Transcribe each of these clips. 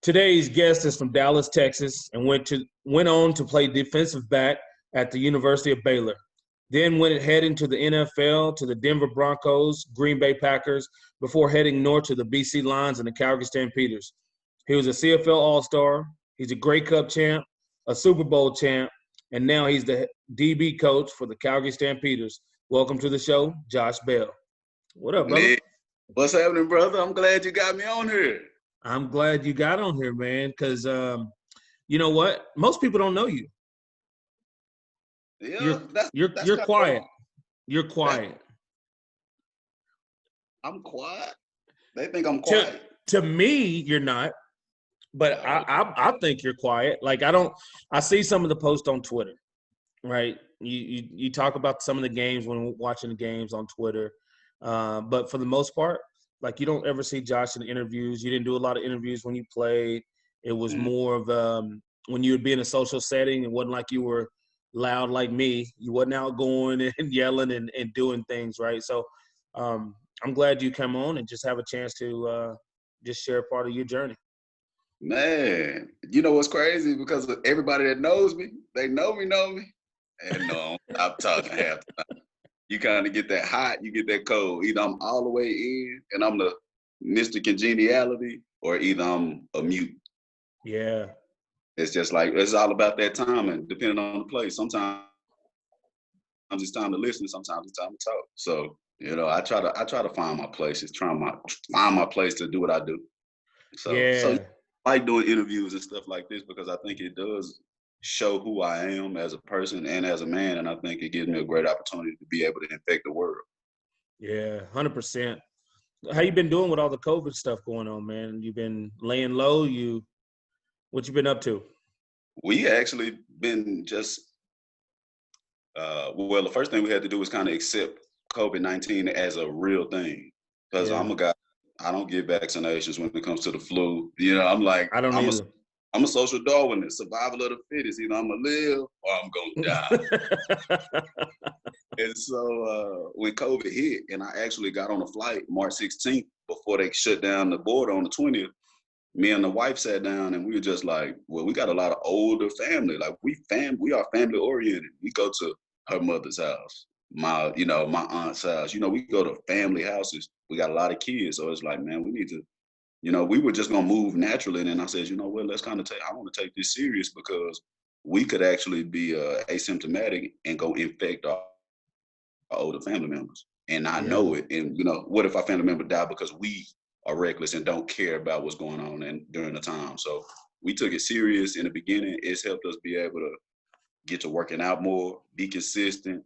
Today's guest is from Dallas, Texas, and went on to play defensive back at the University of Baylor. Then went heading to the NFL, to the Denver Broncos, Green Bay Packers, before heading north to the BC Lions and the Calgary Stampeders. He was a CFL All-Star. He's a Grey Cup champ, a Super Bowl champ, and now he's the DB coach for the Calgary Stampeders. Welcome to the show, Josh Bell. What up, brother? Nick, what's happening, brother? I'm glad you got me on here. I'm glad you got on here, man, because you know what? Most people don't know you. Yeah, You're quiet. You're quiet. I'm quiet. They think I'm quiet. To me, you're not, but I think you're quiet. Like I see some of the posts on Twitter, right? You talk about some of the games when we're watching the games on Twitter, but for the most part, like you don't ever see Josh in interviews. You didn't do a lot of interviews when you played. It was more of when you would be in a social setting. It wasn't like you were loud like me. You wasn't outgoing and yelling and doing things, right? So I'm glad you come on and just have a chance to just share part of your journey. Man, you know what's crazy? Because everybody that knows me, they know me. And no, I'm talking half the time. You kind of get that hot, you get that cold. Either I'm all the way in and I'm the Mr. Congeniality, or either I'm a mute. Yeah. It's just like, it's all about that timing, depending on the place. Sometimes it's time to listen, sometimes it's time to talk. So, you know, I try to find my place. It's find my place to do what I do. So I like doing interviews and stuff like this because I think it does show who I am as a person and as a man, and I think it gives me a great opportunity to be able to infect the world. Yeah, 100%. How you been doing with all the COVID stuff going on, man? You been laying low? What you been up to? We actually been just well, the first thing we had to do was kind of accept COVID-19 as a real thing, because I'm a guy, I don't get vaccinations when it comes to the flu. You know, I'm like, I don't either. I'm a social Darwinist, survival of the fittest. Either I'm gonna live or I'm gonna die. And so when COVID hit, and I actually got on a flight March 16th before they shut down the border on the 20th, me and the wife sat down and we were just like, well, we got a lot of older family. Like we are family oriented. We go to her mother's house, my aunt's house. You know, we go to family houses. We got a lot of kids, so it's like, man, we need to. You know, we were just gonna move naturally, and then I said, you know what, let's kind of I want to take this serious because we could actually be asymptomatic and go infect our older family members and not know it. And you know, what if our family member died because we are reckless and don't care about what's going on during the time? So we took it serious in the beginning. It's helped us be able to get to working out more, be consistent,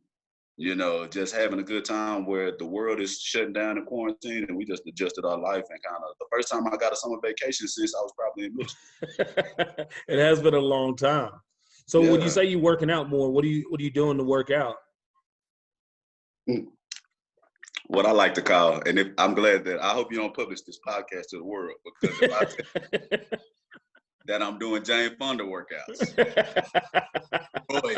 you know, just having a good time where the world is shutting down in quarantine and we just adjusted our life. And kind of the first time I got a summer vacation since I was probably in middle school. It has been a long time. So when you say you're working out more, what are you doing to work out? What I like to call, and I'm glad that I hope you don't publish this podcast to the world, because if I tell that I'm doing Jane Fonda workouts, boy,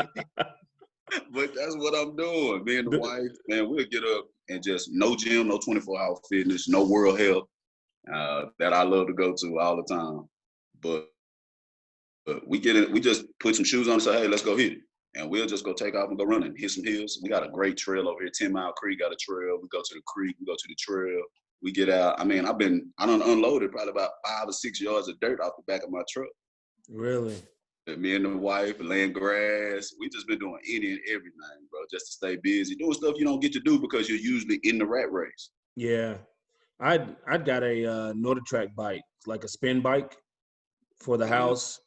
but that's what I'm doing. Me and the wife, man, we'll get up and just no gym, no 24-hour fitness, no World Health that I love to go to all the time. But we get it. We just put some shoes on and say, hey, let's go hit it. And we'll just go take off and go running, hit some hills. We got a great trail over here, 10 Mile Creek got a trail. We go to the creek, we go to the trail. We get out. I mean, I done unloaded probably about 5 or 6 yards of dirt off the back of my truck. Really? Me and the wife laying grass. We just been doing any and everything, bro, just to stay busy, doing stuff you don't get to do because you're usually in the rat race. Yeah. I got a NordicTrack bike, like a spin bike for the house.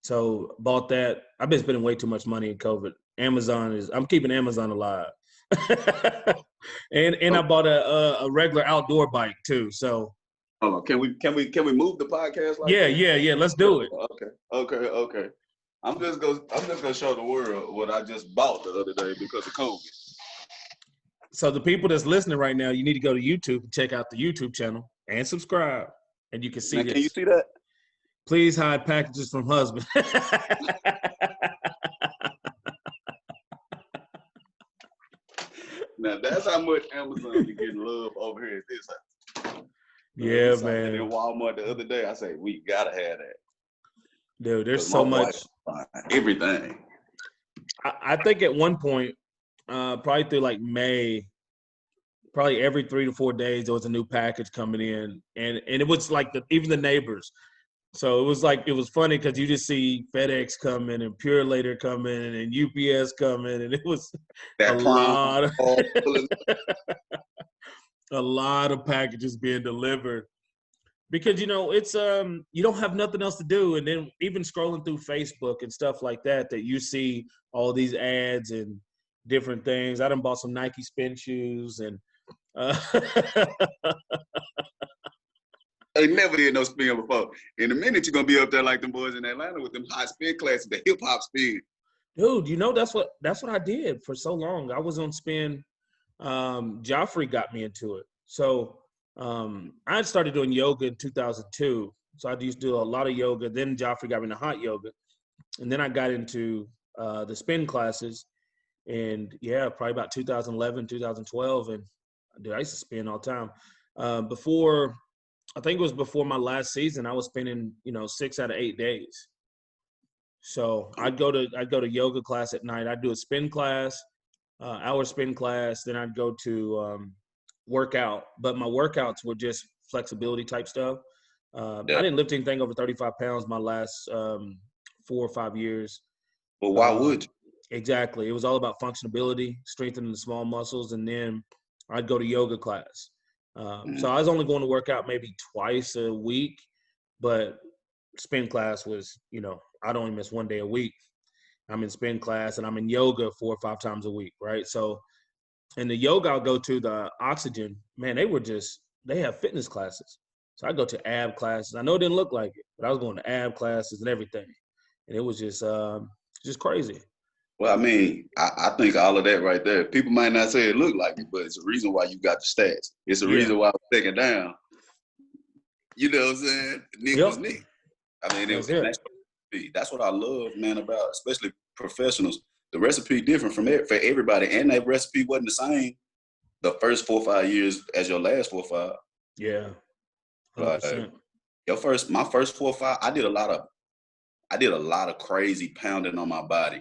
So bought that. I've been spending way too much money in COVID. I'm keeping Amazon alive. and I bought a regular outdoor bike too. So hold on, can we move the podcast like yeah, let's do it. Okay. I'm just gonna show the world what I just bought the other day because of COVID. So the people that's listening right now, you need to go to YouTube and check out the YouTube channel and subscribe, and you can see this. Can you see that? Please hide packages from husband. Now that's how much Amazon be getting love over here at this house. We Yeah, saw that in man. Walmart the other day. I say we gotta have that. Dude, there's 'Cause my so wife much. buying everything. I think at one point, probably through like May, probably every 3 to 4 days there was a new package coming in, and it was like even the neighbors. So it was funny because you just see FedEx coming and Pure Later coming and UPS coming, and it was a That prime lot of all pulling. a lot of packages being delivered because it's you don't have nothing else to do, and then even scrolling through Facebook and stuff like that you see all these ads and different things. I done bought some Nike spin shoes and I never did no spin before. In a minute, you're gonna be up there like them boys in Atlanta with them hot spin classes, the hip hop spin. dude, that's what I did for so long. I was on spin. Joffrey got me into it. So I had started doing yoga in 2002. So I used to do a lot of yoga. Then Joffrey got me into hot yoga. And then I got into the spin classes. And yeah, probably about 2011, 2012. And dude, I used to spin all the time. I think it was before my last season, I was spinning, 6 out of 8 days. So I'd go to yoga class at night. I'd do a spin class, hour spin class. Then I'd go to workout, but my workouts were just flexibility type stuff. I Yeah. didn't lift anything over 35 pounds my last 4 or 5 years. But why would you? Exactly. It was all about functionability, strengthening the small muscles, and then I'd go to yoga class. So I was only going to work out maybe twice a week, but spin class was, I'd only miss 1 day a week. I'm in spin class and I'm in yoga 4 or 5 times a week, right? So in the yoga I'll go to, the Oxygen, man, they have fitness classes. So I go to ab classes. I know it didn't look like it, but I was going to ab classes and everything. And it was just crazy. Well, I mean, I think all of that right there, people might not say it looked like it, but it's a reason why you got the stats. It's a reason why I was taken down. You know what I'm saying? Nick was Nick. I mean, that's what I love, man, about especially professionals. The recipe different for everybody, and that recipe wasn't the same the first 4 or 5 years as your last 4 or 5. Yeah, 100%. My first 4 or 5, I did a lot of crazy pounding on my body.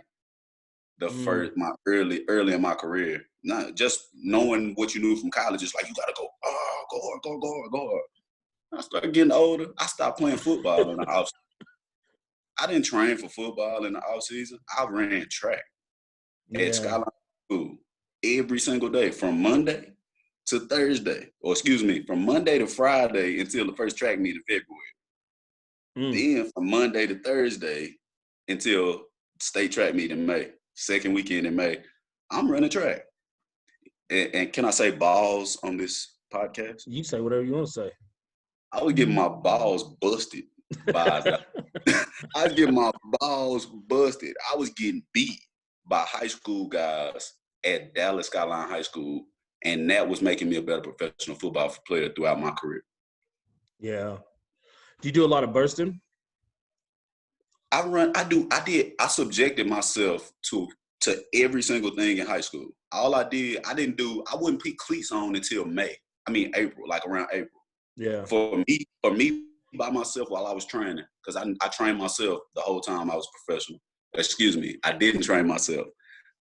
My early in my career, not just knowing what you knew from college. It's like you gotta go hard, go hard. I started getting older. I stopped playing football in the off. I didn't train for football in the off season. I ran track at Skyline School every single day from Monday to Thursday, from Monday to Friday until the first track meet in February. Then from Monday to Thursday until state track meet in May, second weekend in May, I'm running track. And can I say balls on this podcast? You say whatever you want to say. I was getting my balls busted I was getting my balls busted. I was getting beat by high school guys at Dallas Skyline High School, and that was making me a better professional football player throughout my career. Yeah. Do you do a lot of bursting? I subjected myself to every single thing in high school. All I wouldn't put cleats on until April, like around April. Yeah. For me by myself while I was training, because I trained myself the whole time I was professional. I didn't train myself.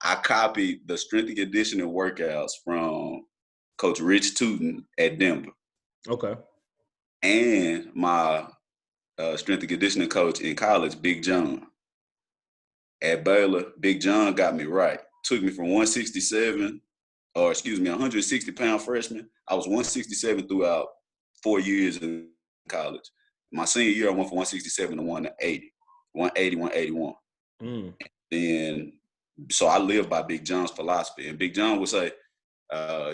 I copied the strength and conditioning workouts from Coach Rich Tootin at Denver. Okay. And my strength and conditioning coach in college, Big John. At Baylor, Big John got me right. Took me from 160 pound freshman. I was 167 throughout 4 years in college. My senior year, I went from 167 to 180, 181. Then, so I lived by Big John's philosophy. And Big John would say,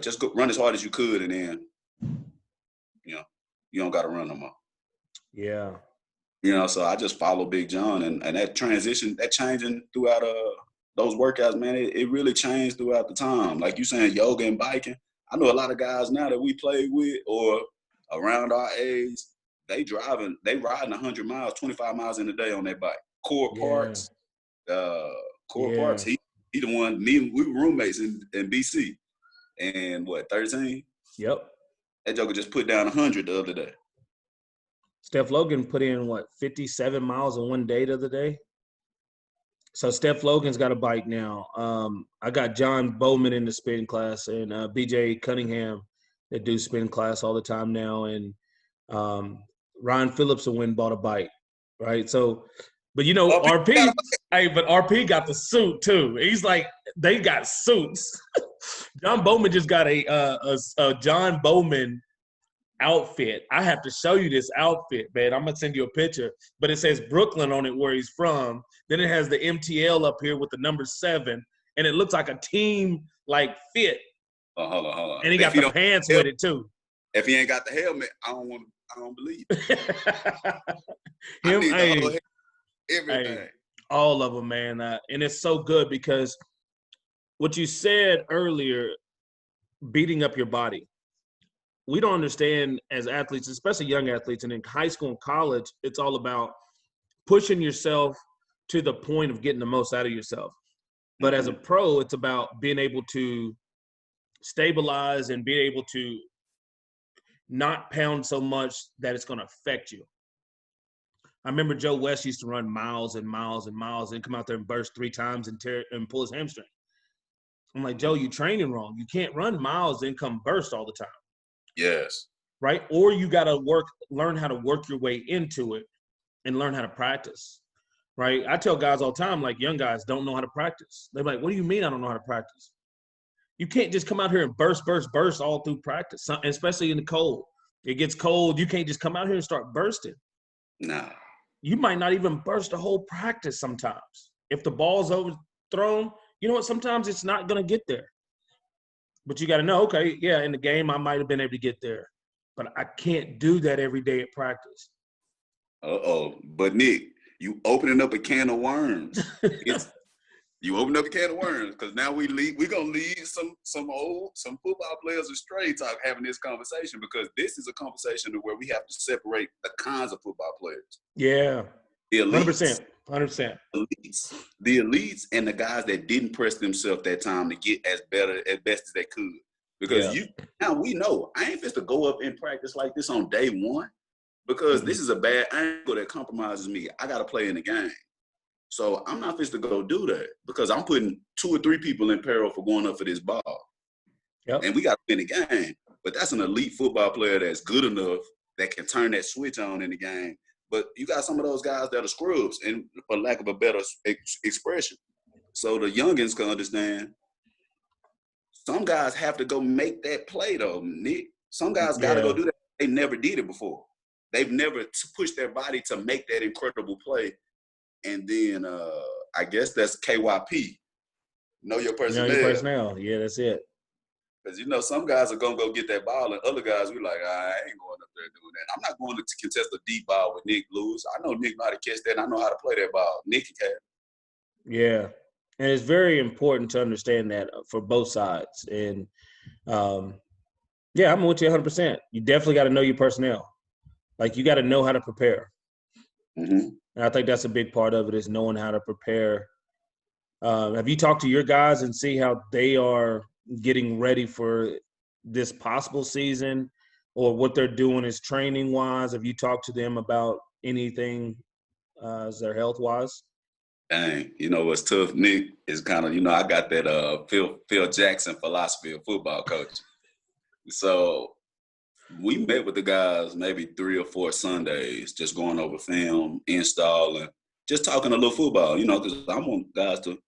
just go run as hard as you could, and then, you don't got to run no more. Yeah. So I just follow Big John, and that transition, that changing throughout those workouts, man, it really changed throughout the time. Like you saying, yoga and biking. I know a lot of guys now that we play with or around our age, they riding 100 miles, 25 miles in a day on their bike. Parks, Parks. He the one. We were roommates in BC, and 13. Yep. That joker just put down 100 the other day. Steph Logan put in, 57 miles in one day the other day? So Steph Logan's got a bike now. I got John Bowman in the spin class and BJ Cunningham that do spin class all the time now. And Ryan Phillips bought a bike, right? So, but RP, but RP got the suit too. He's like, they got suits. John Bowman just got a John Bowman outfit. I have to show you this outfit, man. I'm gonna send you a picture, but it says Brooklyn on it where he's from. Then it has the MTL up here with the number 7, and it looks like a team fit. Oh, hold on. And he got the pants with it too. If he ain't got the helmet, I don't believe it. Him, everything. All of them, man. And it's so good because what you said earlier, beating up your body. We don't understand as athletes, especially young athletes, and in high school and college, it's all about pushing yourself to the point of getting the most out of yourself. But as a pro, it's about being able to stabilize and being able to not pound so much that it's going to affect you. I remember Joe West used to run miles and miles and miles and come out there and burst 3 times and pull his hamstring. I'm like, Joe, you training wrong. You can't run miles and come burst all the time. Yes. Right? Or you got to learn how to work your way into it and learn how to practice. Right? I tell guys all the time, young guys don't know how to practice. They're like, what do you mean I don't know how to practice? You can't just come out here and burst all through practice, especially in the cold. It gets cold. You can't just come out here and start bursting. No. You might not even burst a whole practice sometimes. If the ball's overthrown, you know what? Sometimes it's not going to get there. But you got to know, okay, yeah, in the game, I might have been able to get there. But I can't do that every day at practice. But Nick, you opening up a can of worms. You open up a can of worms because now we're gonna lead some football players astray having this conversation, because this is a conversation where we have to separate the kinds of football players. Yeah. The elites, 100%. The elites and the guys that didn't press themselves that time to get as best as they could. Because now we know I ain't supposed to go up in practice like this on day one, because this is a bad angle that compromises me. I got to play in the game. So I'm not supposed to go do that because I'm putting 2 or 3 people in peril for going up for this ball. Yep. And we got to win the game. But that's an elite football player that's good enough that can turn that switch on in the game. But you got some of those guys that are scrubs, and for lack of a better expression. So the youngins can understand. Some guys have to go make that play, though, Nick. Some guys got to go do that. They never did it before. They've never pushed their body to make that incredible play. And then I guess that's KYP. Know your personnel. Know your personnel. Yeah, that's it. Because, some guys are going to go get that ball, and other guys, we're like, I ain't going up there doing that. I'm not going to contest a deep ball with Nick Lewis. I know Nick know how to catch that, and I know how to play that ball. Nick can. Yeah. And it's very important to understand that for both sides. And, I'm with you 100%. You definitely got to know your personnel. You got to know how to prepare. Mm-hmm. And I think that's a big part of it, is knowing how to prepare. Have you talked to your guys and see how they are getting ready for this possible season, or what they're doing is training-wise? Have you talked to them about anything as their health-wise? Dang, what's tough, Nick, is kind of, I got that Phil Jackson philosophy of football coach. So we met with the guys maybe 3 or 4 Sundays, just going over film, installing, just talking a little football, because I want guys to,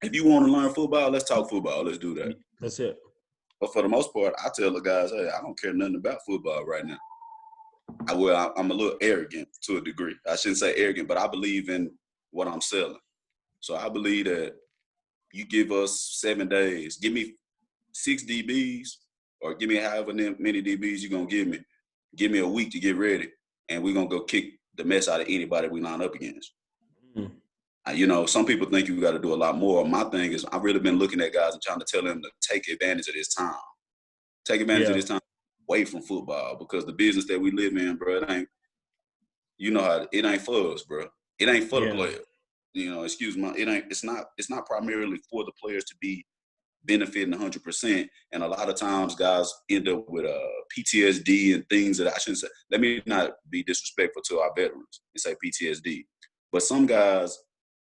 if you want to learn football, let's talk football. Let's do that. That's it. But for the most part, I tell the guys, hey, I don't care nothing about football right now. I'm a little arrogant to a degree. I shouldn't say arrogant, but I believe in what I'm selling. So I believe that you give us 7 days, give me 6 DBs, or give me however many DBs you're going to give me. Give me a week to get ready, and we're going to go kick the mess out of anybody we line up against. Mm-hmm. Some people think you got to do a lot more. My thing is, I've really been looking at guys and trying to tell them to take advantage of this time. Take advantage of this time away from football, because the business that we live in, bro, it ain't, it ain't for us, bro. It ain't for the players. It's not primarily for the players to be benefiting 100%. And a lot of times guys end up with PTSD and things that I shouldn't say. Let me not be disrespectful to our veterans and say PTSD. But some guys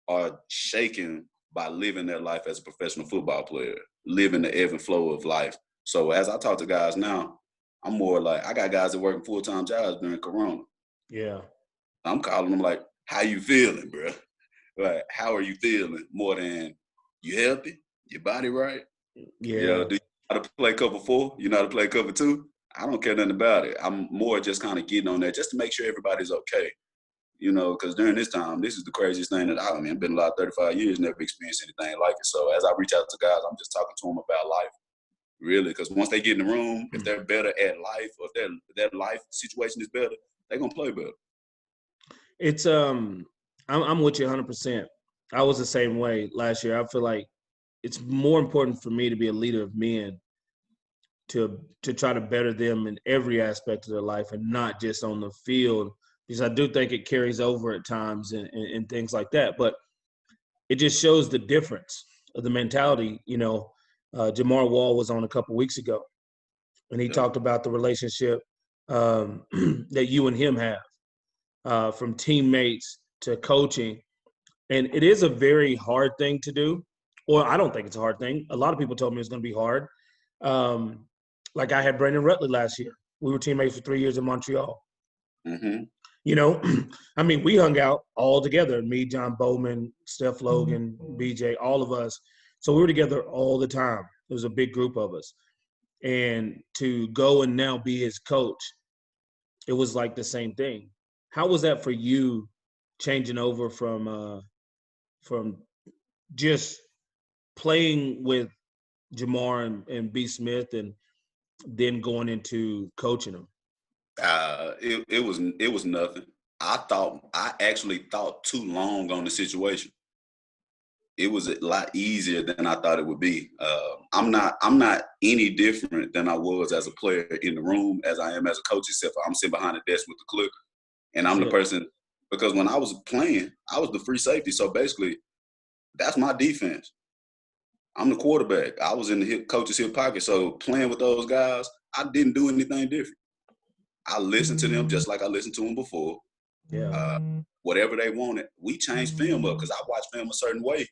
are shaken by living their life as a professional football player, living the ebb and flow of life. So as I talk to guys now, I'm more like, I got guys that working full-time jobs during Corona. Yeah. I'm calling them like, how you feeling, bro? Like, how are you feeling? More than, you healthy? Your body right? Yeah. You know, do you know how to play cover 4? You know how to play cover 2? I don't care nothing about it. I'm more just kind of getting on there just to make sure everybody's okay. You know, because during this time, this is the craziest thing that I've been alive 35 years, never experienced anything like it. So as I reach out to guys, I'm just talking to them about life, really. Because once they get in the room, if they're better at life, or if their life situation is better, they're going to play better. It's I'm with you 100%. I was the same way last year. I feel like it's more important for me to be a leader of men to try to better them in every aspect of their life and not just on the field, because I do think it carries over at times and things like that. But it just shows the difference of the mentality. You know, Jamar Wall was on a couple weeks ago, and he talked about the relationship that you and him have, from teammates to coaching. And it is a very hard thing to do. Well, I don't think it's a hard thing. A lot of people told me it's going to be hard. Like I had Brandon Rutley last year. We were teammates for 3 years in Montreal. Mm-hmm. You know, I mean, we hung out all together, me, John Bowman, Steph Logan, BJ, all of us. So we were together all the time. It was a big group of us. And to go and now be his coach, it was like the same thing. How was that for you, changing over from just playing with Jamar and B. Smith and then going into coaching them? It was nothing. I actually thought too long on the situation. It was a lot easier than I thought it would be. I'm not any different than I was as a player in the room as I am as a coach, except for I'm sitting behind the desk with the clicker, and I'm the person, because when I was playing, I was the free safety. So basically, that's my defense. I'm the quarterback. I was in the coach's hip pocket. So playing with those guys, I didn't do anything different. I listened to them just like I listened to them before. Yeah. Whatever they wanted, we changed film up because I watched film a certain way.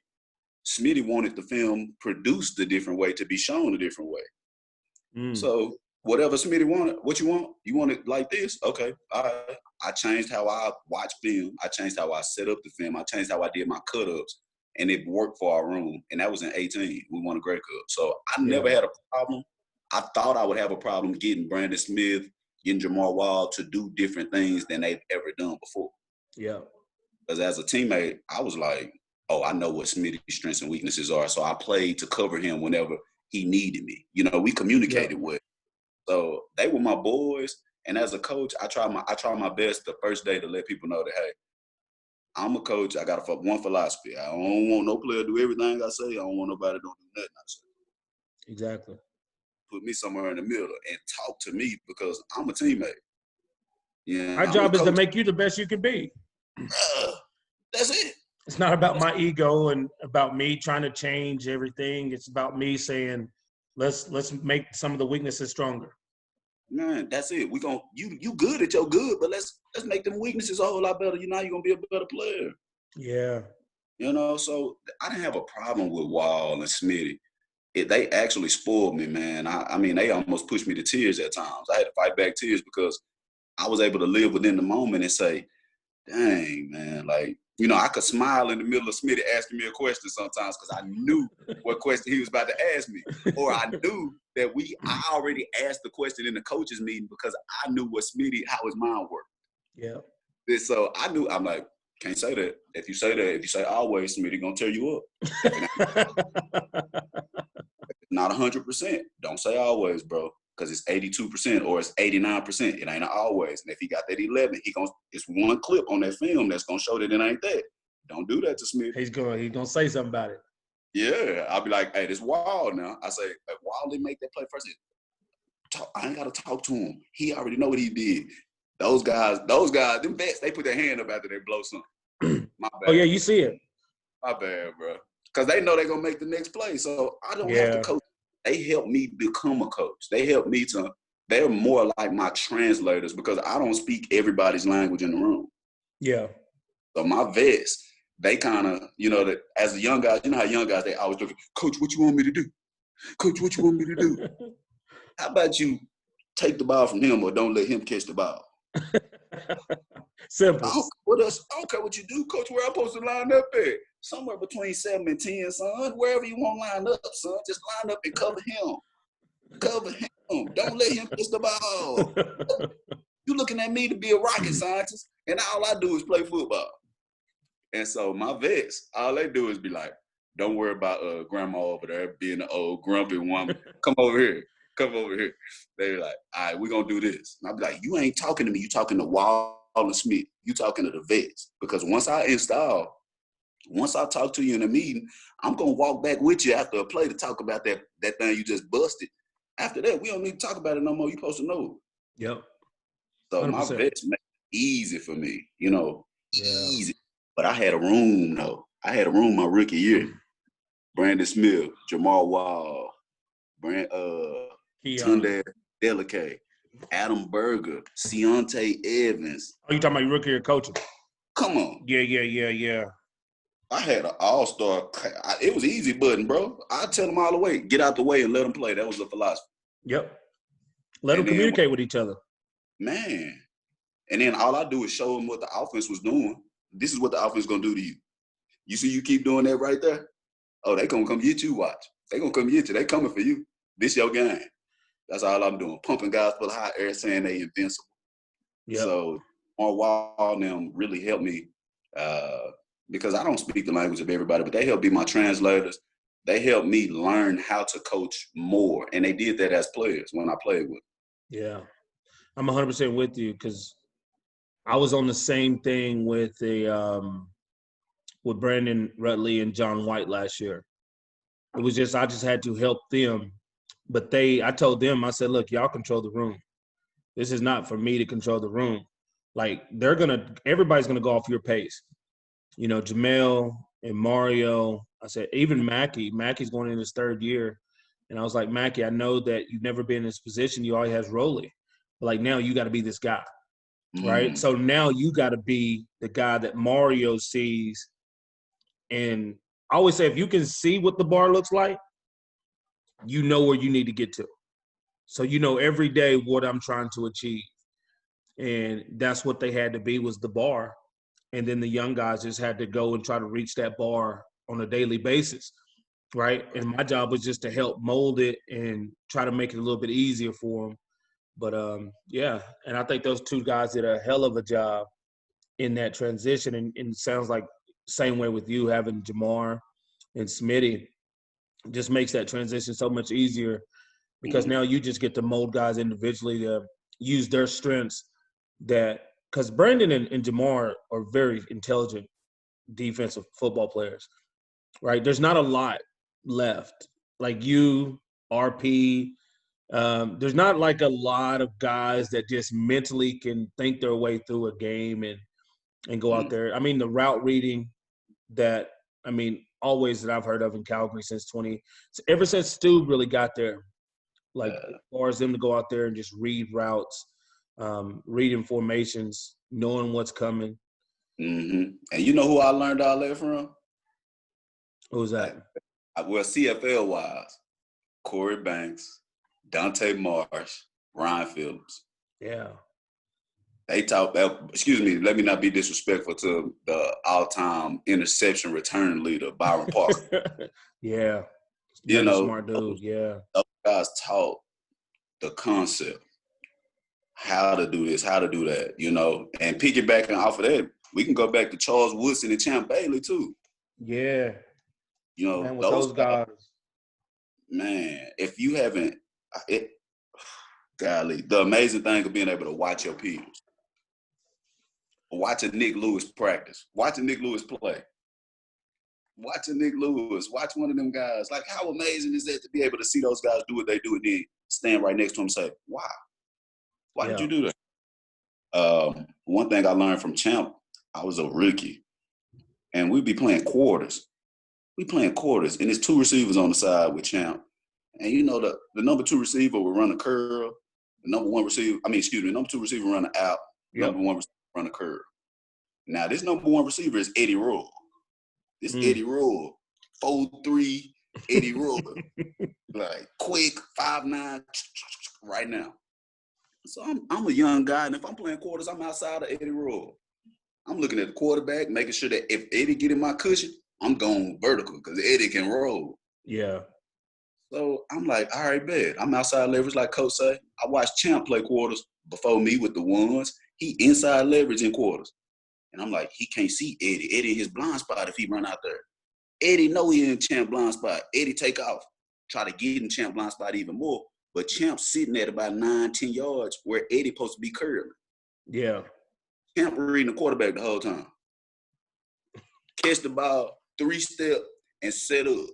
Smitty wanted the film produced a different way, to be shown a different way. So whatever Smitty wanted, what you want? You want it like this? Okay, all right. I changed how I watch film. I changed how I set up the film. I changed how I did my cut-ups, and it worked for our room. And that was in 18. We won a Grey Cup. So I never had a problem. I thought I would have a problem getting Brandon Smith, getting Jamar Wall to do different things than they've ever done before. Yeah. Because as a teammate, I was like, oh, I know what Smitty's strengths and weaknesses are. So I played to cover him whenever he needed me. You know, we communicated with. So they were my boys. And as a coach, I try my best the first day to let people know that, hey, I'm a coach. I got one philosophy. I don't want no player to do everything I say. I don't want nobody to do nothing I say. Exactly. Put me somewhere in the middle and talk to me, because I'm a teammate. Yeah, our job is to make you the best you can be. That's it. It's not about my ego and about me trying to change everything. It's about me saying, let's make some of the weaknesses stronger. Man, that's it. We gonna you good at your good, but let's make them weaknesses a whole lot better. You know, you're gonna be a better player. Yeah. You know, so I didn't have a problem with Wall and Smitty. They actually spoiled me, man. I mean, they almost pushed me to tears at times. I had to fight back tears because I was able to live within the moment and say, dang, man, like, you know, I could smile in the middle of Smitty asking me a question sometimes because I knew what question he was about to ask me. Or I knew that I already asked the question in the coaches meeting because I knew how his mind worked. Yeah. And so I knew, I'm like, can't say that. If you say always, Smitty gonna tear you up. Not 100%. Don't say always, bro, because it's 82% or it's 89%. It ain't always. And if he got that 11, it's one clip on that film that's gonna show that it ain't that. Don't do that to Smith. He's gonna say something about it. Yeah, I'll be like, hey, this Wall now. I say, hey, Wall didn't make that play first. I ain't gotta talk to him. He already know what he did. Those guys, them vets, they put their hand up after they blow something. My bad. Oh yeah, you see it. My bad, bro. because they know they're going to make the next play. So I don't have to coach. They help me become a coach. They help me to, they're more like my translators because I don't speak everybody's language in the room. Yeah. So my vets, they kind of, that as a young guy, how young guys, they always look, Coach, what you want me to do? Coach, what you want me to do? How about you take the ball from him or don't let him catch the ball? Simple. I don't care what you do, Coach, where I'm supposed to line up at. Somewhere between 7 and 10, son. Wherever you want to line up, son. Just line up and cover him. Cover him. Don't let him catch the ball. You looking at me to be a rocket scientist, and all I do is play football. And so my vets, all they do is be like, don't worry about grandma over there being an old grumpy woman. Come over here. Come over here. They're like, all right, we're going to do this. And I'll be like, you ain't talking to me. You talking to Wallen Smith. You talking to the vets. Because once I talk to you in a meeting, I'm going to walk back with you after a play to talk about that thing you just busted. After that, we don't need to talk about it no more. You're supposed to know. Yep. So 100%. my vets make it easy for me, easy. But I had a room, though. I had a room my rookie year. Brandon Smith, Jamal Wall, Tunde Delicate, Adam Berger, Keontae Evans. Oh, you talking about your rookie year coaching? Come on. Yeah. I had an all-star. It was easy button, bro. I tell them all the way, get out the way and let them play. That was the philosophy. Yep. Let them communicate with each other. Man. And then all I do is show them what the offense was doing. This is what the offense is going to do to you. You see you keep doing that right there? Oh, they going to come get you, watch. They going to come get you. They coming for you. This your game. That's all I'm doing. Pumping guys full of hot air saying they invincible. Yep. So on Wall and them really helped me because I don't speak the language of everybody, but they help be my translators. They help me learn how to coach more. And they did that as players when I played with them. Yeah. I'm 100% with you because I was on the same thing with with Brandon Rutley and John White last year. It was just I just had to help them. But I told them, I said, look, y'all control the room. This is not for me to control the room. Like everybody's gonna go off your pace. Jamel and Mario. I said, even Mackey's going in his third year. And I was like, Mackey, I know that you've never been in this position. You always has Rolly. But like now you got to be this guy. Right. So now you got to be the guy that Mario sees. And I always say, if you can see what the bar looks like, you know where you need to get to. So every day what I'm trying to achieve. And that's what they had to be was the bar. And then the young guys just had to go and try to reach that bar on a daily basis. Right. And my job was just to help mold it and try to make it a little bit easier for them. But yeah, and I think those two guys did a hell of a job in that transition. And it sounds like same way with you having Jamar and Smitty just makes that transition so much easier because now you just get to mold guys individually to use their strengths because Brandon and Jamar are very intelligent defensive football players, right? There's not a lot left. Like you, RP, there's not like a lot of guys that just mentally can think their way through a game and go out there. I mean, the route reading always that I've heard of in Calgary ever since Stu really got there, like as far as them to go out there and just read routes, reading formations, knowing what's coming. Mm-hmm. And you know who I learned all that from? Who's that? Well, CFL-wise, Corey Banks, Dante Marsh, Ryan Phillips. Yeah. They talk that, excuse me, let me not be disrespectful to the all-time interception return leader, Byron Parker. Yeah. Very smart dude, yeah. Those guys taught the concept, how to do this, how to do that, and piggybacking off of that, we can go back to Charles Woodson and Champ Bailey too. Yeah. Man, with those guys. Man, if you haven't, golly, the amazing thing of being able to watch your peers. Watching Nick Lewis practice. Watching Nick Lewis play. Watching Nick Lewis. Watch one of them guys. Like, how amazing is that to be able to see those guys do what they do and then stand right next to them and say, wow, why did you do that? One thing I learned from Champ, I was a rookie, and we'd be playing quarters. We playing quarters, and there's 2 receivers on the side with Champ. And you know the number 2 receiver will run a curl. The number 2 receiver run an out. Yep. Number 1 receiver run a curl. Now this number 1 receiver is Eddie Rule. This Eddie Rule, 4'3", Eddie Rule, like quick 5'9", right now. So I'm a young guy, and if I'm playing quarters, I'm outside of Eddie Rule. I'm looking at the quarterback, making sure that if Eddie get in my cushion, I'm going vertical because Eddie can roll. Yeah. So I'm like, all right, bet. I'm outside leverage, like Coach say. I watched Champ play quarters before me with the ones. He inside leverage in quarters. And I'm like, he can't see Eddie. Eddie in his blind spot if he run out there. Eddie know he in Champ blind spot. Eddie take off, try to get in Champ blind spot even more. But Champ's sitting at about 9-10 yards where Eddie supposed to be curling. Yeah. Champ reading the quarterback the whole time. Catch the ball, 3-step, and set up.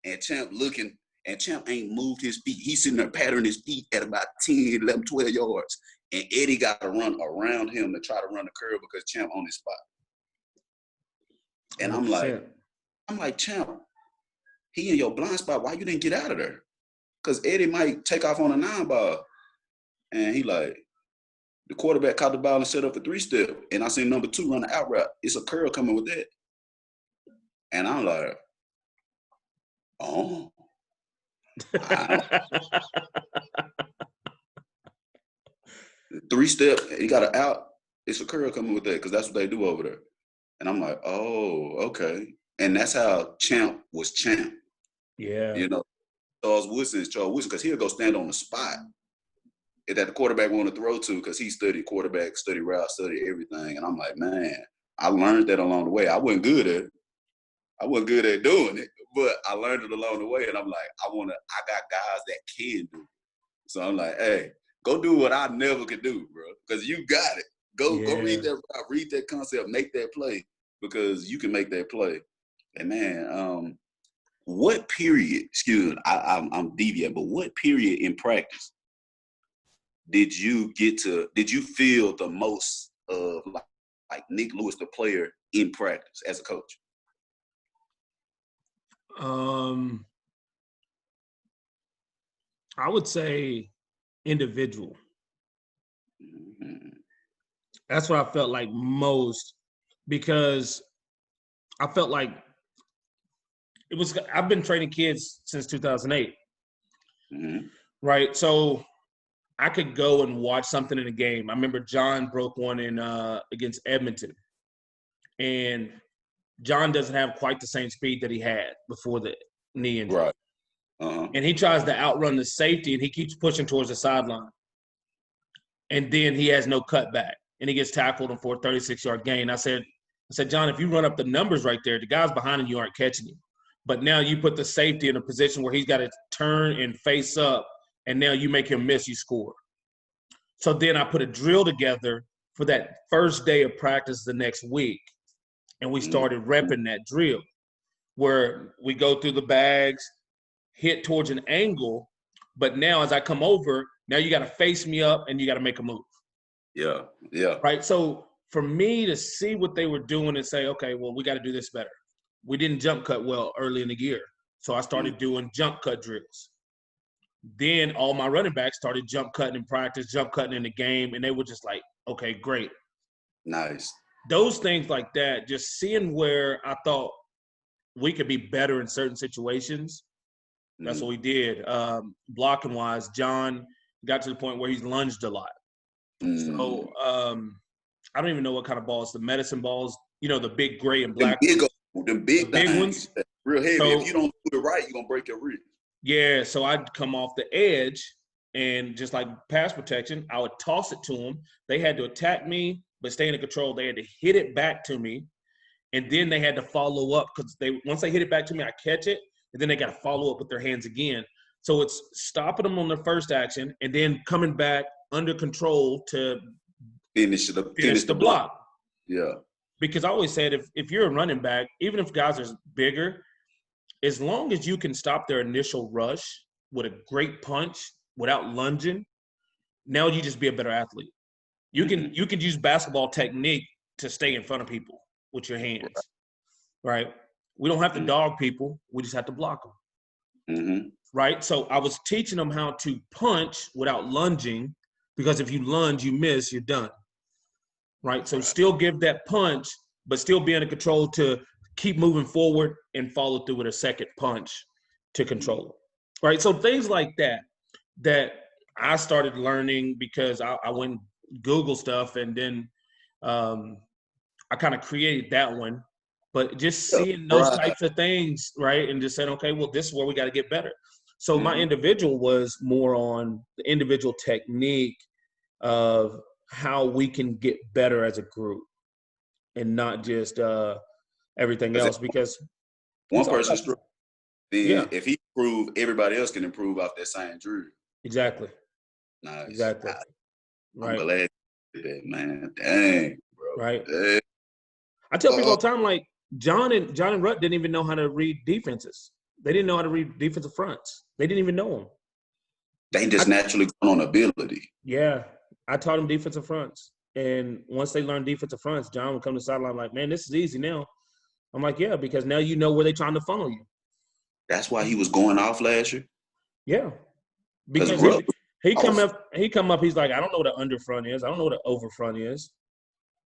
And Champ looking, and Champ ain't moved his feet. He's sitting there patterning his feet at about 10, 11, 12 yards. And Eddie got to run around him to try to run the curve because Champ on his spot. And 100%. I'm like, Champ, he in your blind spot. Why you didn't get out of there? Because Eddie might take off on a 9-ball. And he like, the quarterback caught the ball and set up a 3-step. And I seen number 2 run the out route. It's a curl coming with that. And I'm like, oh. 3-step, he got an out. It's a curl coming with that because that's what they do over there. And I'm like, oh, okay. And that's how Champ was Champ. Yeah. You know, Charles Woodson is Charles Woodson because he'll go stand on the spot that the quarterback want to throw to because he studied quarterback, studied route, studied everything. And I'm like, man, I learned that along the way. I wasn't good at doing it, but I learned it along the way. And I'm like, I got guys that can do it. So I'm like, hey, go do what I never could do, bro, because you got it. Go read that route, read that concept, make that play because you can make that play. And man, what period? Excuse me, I'm deviating, but what period in practice did you feel the most of like Nick Lewis, the player, in practice as a coach? I would say individual. Mm-hmm. That's what I felt like most because I felt like I've been training kids since 2008. Mm-hmm. Right. So I could go and watch something in a game. I remember John broke one in against Edmonton. And John doesn't have quite the same speed that he had before the knee injury. Right. Uh-huh. And he tries to outrun the safety, and he keeps pushing towards the sideline. And then he has no cutback, and he gets tackled for a 36-yard gain. I said, John, if you run up the numbers right there, the guys behind you aren't catching you. But now you put the safety in a position where he's got to turn and face up, and now you make him miss, you score. So then I put a drill together for that first day of practice the next week, and we started repping that drill where we go through the bags, hit towards an angle, but now as I come over, now you got to face me up and you got to make a move. Yeah, yeah. Right? So for me to see what they were doing and say, okay, well, we got to do this better. We didn't jump cut well early in the year. So I started doing jump cut drills. Then all my running backs started jump cutting in practice, jump cutting in the game, and they were just like, okay, great. Nice. Those things like that, just seeing where I thought we could be better in certain situations, that's what we did. Blocking wise, John got to the point where he's lunged a lot. So I don't even know what kind of balls, the medicine balls, the big gray and black. The big ones. Real heavy. So, if you don't do it right, you're going to break your wrist. Yeah, so I'd come off the edge and just like pass protection, I would toss it to them. They had to attack me, but stay in control. They had to hit it back to me. And then they had to follow up because once they hit it back to me, I catch it. And then they got to follow up with their hands again. So it's stopping them on their first action and then coming back under control to finish the block. Yeah. Because I always said if you're a running back, even if guys are bigger, as long as you can stop their initial rush with a great punch without lunging, now you just be a better athlete. You can use basketball technique to stay in front of people with your hands, right? We don't have to dog people. We just have to block them. Mm-hmm. Right? So I was teaching them how to punch without lunging, because if you lunge, you miss, you're done. Right? So still give that punch, but still be under control to keep moving forward and follow through with a second punch to control it. Right? So things like that I started learning because I went Google stuff, and then I kind of created that one. But just seeing those types of things, right, and just saying, okay, well, this is where we got to get better. So my individual was more on the individual technique of how we can get better as a group, and not just everything else. Because one person's true. Yeah. If he improve, everybody else can improve off that same drill. Exactly. Nice. Exactly. I'm glad that, man. Dang, bro. Right. Dang. I tell people all the time, like John and Rutt didn't even know how to read defenses. They didn't know how to read defensive fronts. They didn't even know them. They just naturally grown on ability. Yeah. I taught them defensive fronts. And once they learned defensive fronts, John would come to the sideline like, man, this is easy now. I'm like, yeah, because now you know where they're trying to funnel you. That's why he was going off last year? Yeah. Because he come up, he's like, I don't know what an under front is. I don't know what an over front is.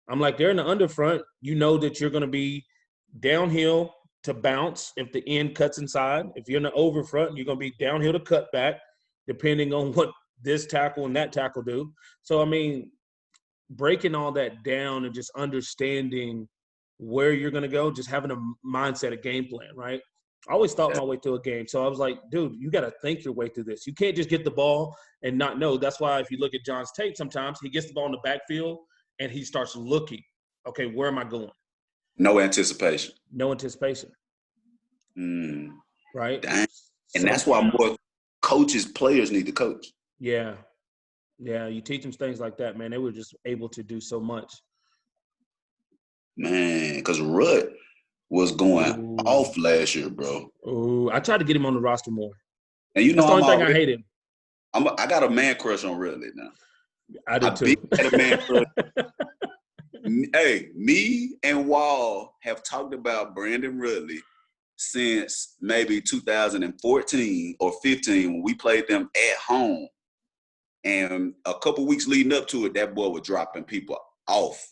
I'm like, they're in the under front. You know that you're going to be downhill to bounce if the end cuts inside. If you're in the over front, you're going to be downhill to cut back, depending on what this tackle and that tackle do. So, I mean, breaking all that down and just understanding where you're going to go, just having a mindset, a game plan, right? I always thought my way through a game. So I was like, dude, you got to think your way through this. You can't just get the ball and not know. That's why if you look at John's tape, sometimes he gets the ball in the backfield and he starts looking, okay, where am I going? No anticipation. No anticipation. Right? Dang. And that's why more players need to coach. Yeah. Yeah, you teach them things like that, man. They were just able to do so much. Man, because Rutt was going off last year, bro. Ooh, I tried to get him on the roster more. And you know, that's the only thing I hate him. I got a man crush on Rutley now. I do too. Had a man crush. Hey, me and Wall have talked about Brandon Rutley since maybe 2014 or 15 when we played them at home. And a couple weeks leading up to it, that boy was dropping people off.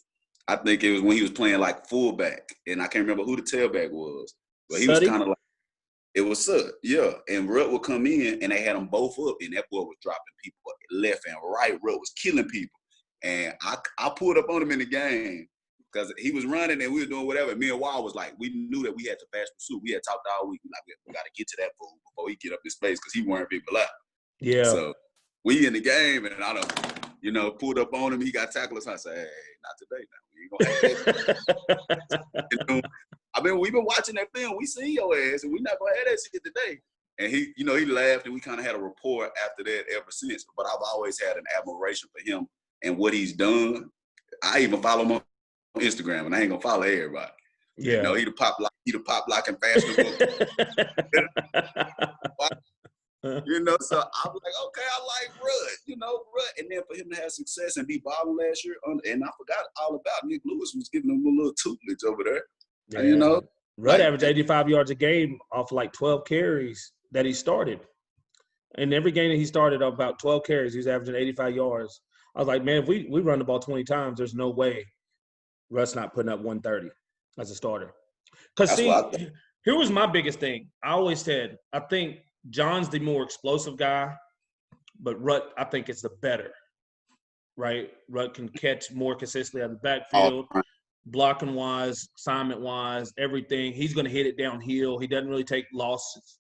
I think it was when he was playing like fullback, and I can't remember who the tailback was, but he was kind of like, it was Sud, yeah. And Rutt would come in, and they had them both up, and that boy was dropping people left and right. Rutt was killing people, and I pulled up on him in the game because he was running and we were doing whatever. Me and Wild was like, we knew that we had to fast pursuit. We had talked all week, like we got to get to that fool before he get up his face because he weren't people out. Yeah. So we in the game, and I don't, pulled up on him. He got tackled. So I said, hey, not today now. We ain't gonna have that. I mean, we've been watching that film. We seen your ass, and we not gonna have that shit today. And he, he laughed, and we kind of had a rapport after that ever since. But I've always had an admiration for him and what he's done. I even follow him on Instagram, and I ain't gonna follow everybody. Yeah. He the pop lock and basketball. So I was like, okay, I like Rutt, and then for him to have success and be balling last year, and I forgot all about Nick Lewis was giving him a little tutelage over there. Yeah. Rutt averaged 85 yards a game off like 12 carries that he started. And every game that he started, about 12 carries, he was averaging 85 yards. I was like, man, if we run the ball 20 times, there's no way Rutt's not putting up 130 as a starter. Because, see, here was my biggest thing. I always said, I think John's the more explosive guy, but Rutt, I think, is the better, right? Rutt can catch more consistently out of the backfield, blocking-wise, assignment-wise, everything. He's going to hit it downhill. He doesn't really take losses.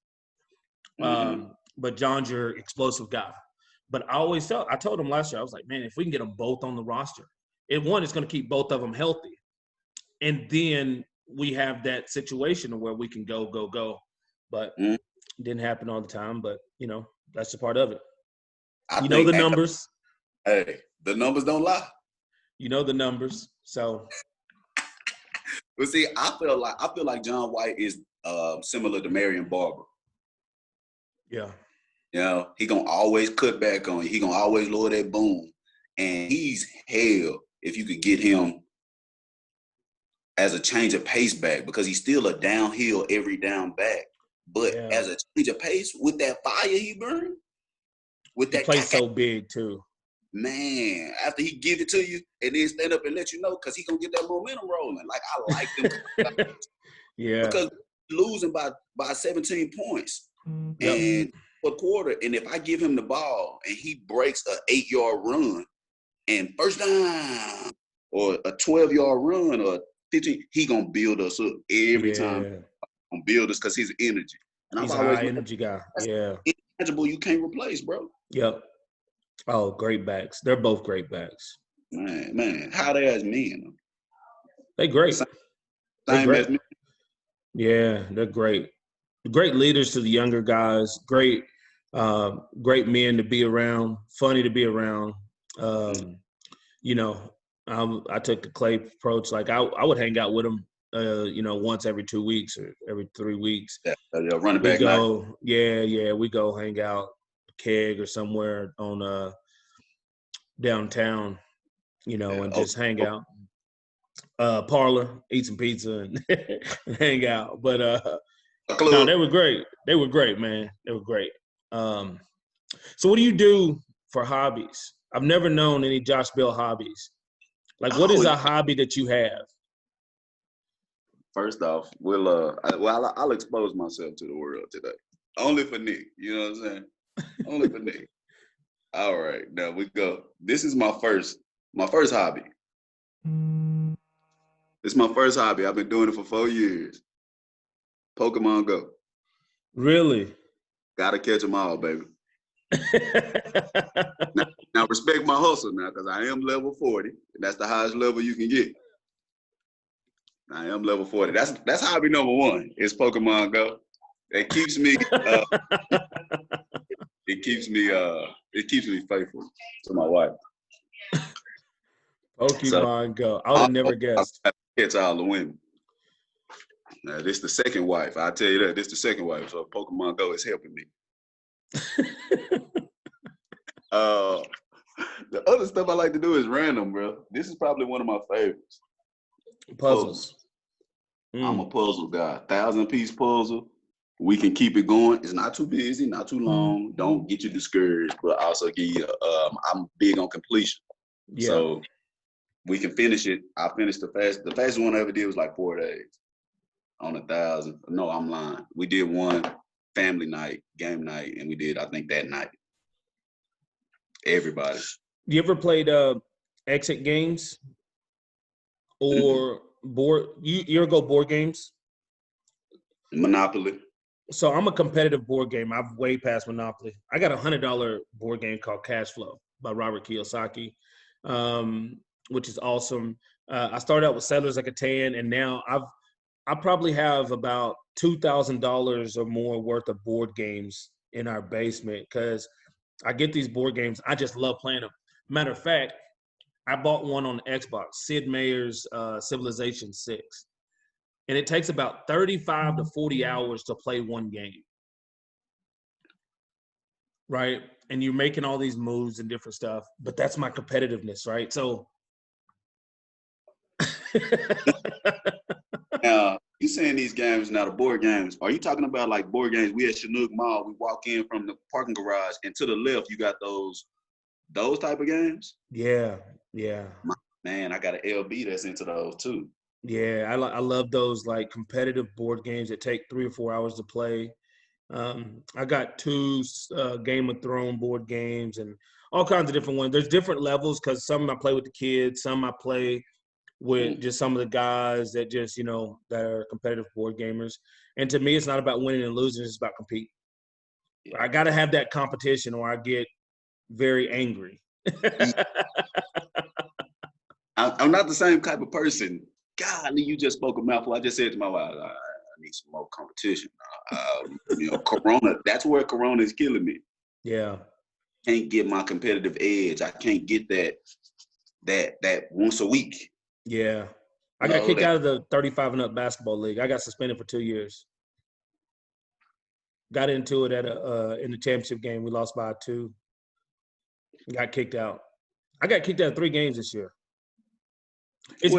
But John's your explosive guy. But I told him last year, I was like, man, if we can get them both on the roster, it's going to keep both of them healthy. And then we have that situation where we can go. But it didn't happen all the time. But, that's a part of it. You know the numbers. Hey, the numbers don't lie. You know the numbers. So. But see, I feel like John White is similar to Marion Barber. Yeah. He gonna always cut back on you. He gonna always lower that boom. And he's hell if you could get him as a change of pace back because he's still a downhill every down back. But as a change of pace with that fire he burned, with he that plays so big too. Man, after he give it to you and then stand up and let you know, because he gonna get that momentum rolling. Like I like them. Yeah. Because losing by 17 points and a quarter, and if I give him the ball and he breaks a 8-yard run and first down or a 12-yard run or 15, he gonna build us up every time. Gonna build us because his energy. And he's I've a always high energy guy. Yeah. Intangible you can't replace, bro. Yep. Oh, great backs. They're both great backs. Man, how they as men? They great. Same as me. Yeah, they're great. Great leaders to the younger guys. Great men to be around. Funny to be around. You know, I took the Clay approach. Like I would hang out with him, once every 2 weeks or every 3 weeks. Yeah, running back. We go, we go hang out, keg or somewhere on downtown, and just hang out. Parlor, eat some pizza and hang out. But no, they were great. They were great, man. They were great. So what do you do for hobbies? I've never known any Josh Bell hobbies. Like, what is a hobby that you have? First off, I'll expose myself to the world today. Only for Nick. You know what I'm saying? Only for Nick. All right, now we go. This is my first hobby. It's my first hobby. I've been doing it for 4 years. Pokemon Go. Really? Gotta catch them all, baby. now respect my hustle now, because I am level 40. That's the highest level you can get. I am level 40. That's hobby number 1. Is Pokemon Go. It keeps me. It keeps me faithful to my wife. Pokemon Go. I would have never guessed. Catch all the women. Now, this the second wife. I'll tell you that. This the second wife. So Pokemon Go is helping me. The other stuff I like to do is random, bro. This is probably one of my favorites. Puzzles. I'm a puzzle guy. 1,000-piece puzzle. We can keep it going. It's not too busy, not too long. Don't get you discouraged, but also give you. I'm big on completion. Yeah. So we can finish it. I finished the fastest one I ever did was like 4 days on 1,000. No, I'm lying. We did one family night, game night, and we did, I think, that night. Everybody. You ever played exit games or board? You ever go board games? Monopoly. So I'm a competitive board game. I've way past Monopoly. I got a $100 board game called Cash Flow by Robert Kiyosaki, which is awesome. I started out with Settlers of Catan, and now I probably have about $2,000 or more worth of board games in our basement because I get these board games. I just love playing them. Matter of fact, I bought one on Xbox, Sid Meier's Civilization 6. And it takes about 35 to 40 hours to play one game. Right? And you're making all these moves and different stuff. But that's my competitiveness, right? So now, you saying these games now, the board games, are you talking about like board games? We at Chinook Mall, we walk in from the parking garage, and to the left, you got those type of games? Yeah. Man, I got an LB that's into those too. Yeah, I love those like competitive board games that take 3 or 4 hours to play. I got 2 Game of Thrones board games and all kinds of different ones. There's different levels because some I play with the kids, some I play with just some of the guys that just, that are competitive board gamers. And to me, it's not about winning and losing. It's about competing. Yeah. I got to have that competition or I get very angry. I'm not the same type of person. Golly, you just spoke a mouthful. I just said to my wife, I need some more competition. Corona, that's where Corona is killing me. Yeah. Can't get my competitive edge. I can't get that once a week. Yeah. I got kicked out of the 35 and up basketball league. I got suspended for 2 years. Got into it in the championship game. We lost by 2. Got kicked out. I got kicked out of 3 games this year. It's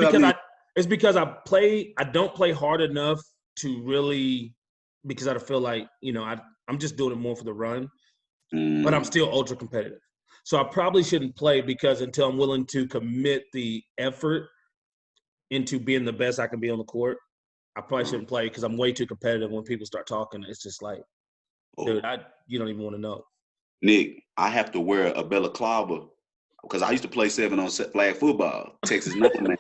It's because I don't play hard enough to really, because I feel like, I'm just doing it more for the run, but I'm still ultra competitive. So I probably shouldn't play because until I'm willing to commit the effort into being the best I can be on the court, I probably shouldn't play because I'm way too competitive. When people start talking, it's just like, dude, you don't even want to know. Nick, I have to wear a balaclava because I used to play 7-on flag football, Texas 9 man.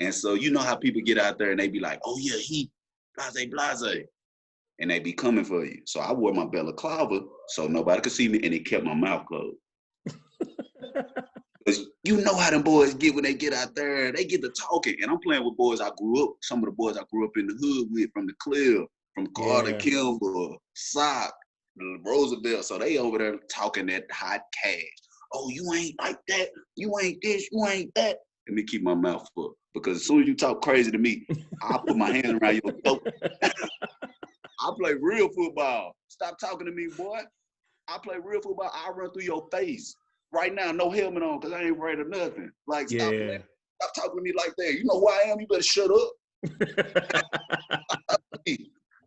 And so you know how people get out there and they be like, oh yeah, he blase. And they be coming for you. So I wore my balaclava so nobody could see me, and it kept my mouth closed. Because you know how them boys get when they get out there. They get to talking. And I'm playing with boys I grew up, some of the boys I grew up in the hood with, from the Cliff, from Carter, Kimball, Sock, Roosevelt. So they over there talking that hot cash. Oh, you ain't like that. You ain't this. You ain't that. Let me keep my mouth full. Because as soon as you talk crazy to me, I'll put my hand around your throat. I play real football. Stop talking to me, boy. I play real football. I'll run through your face. Right now, no helmet on because I ain't afraid of nothing. Like, stop talking to me like that. You know who I am? You better shut up.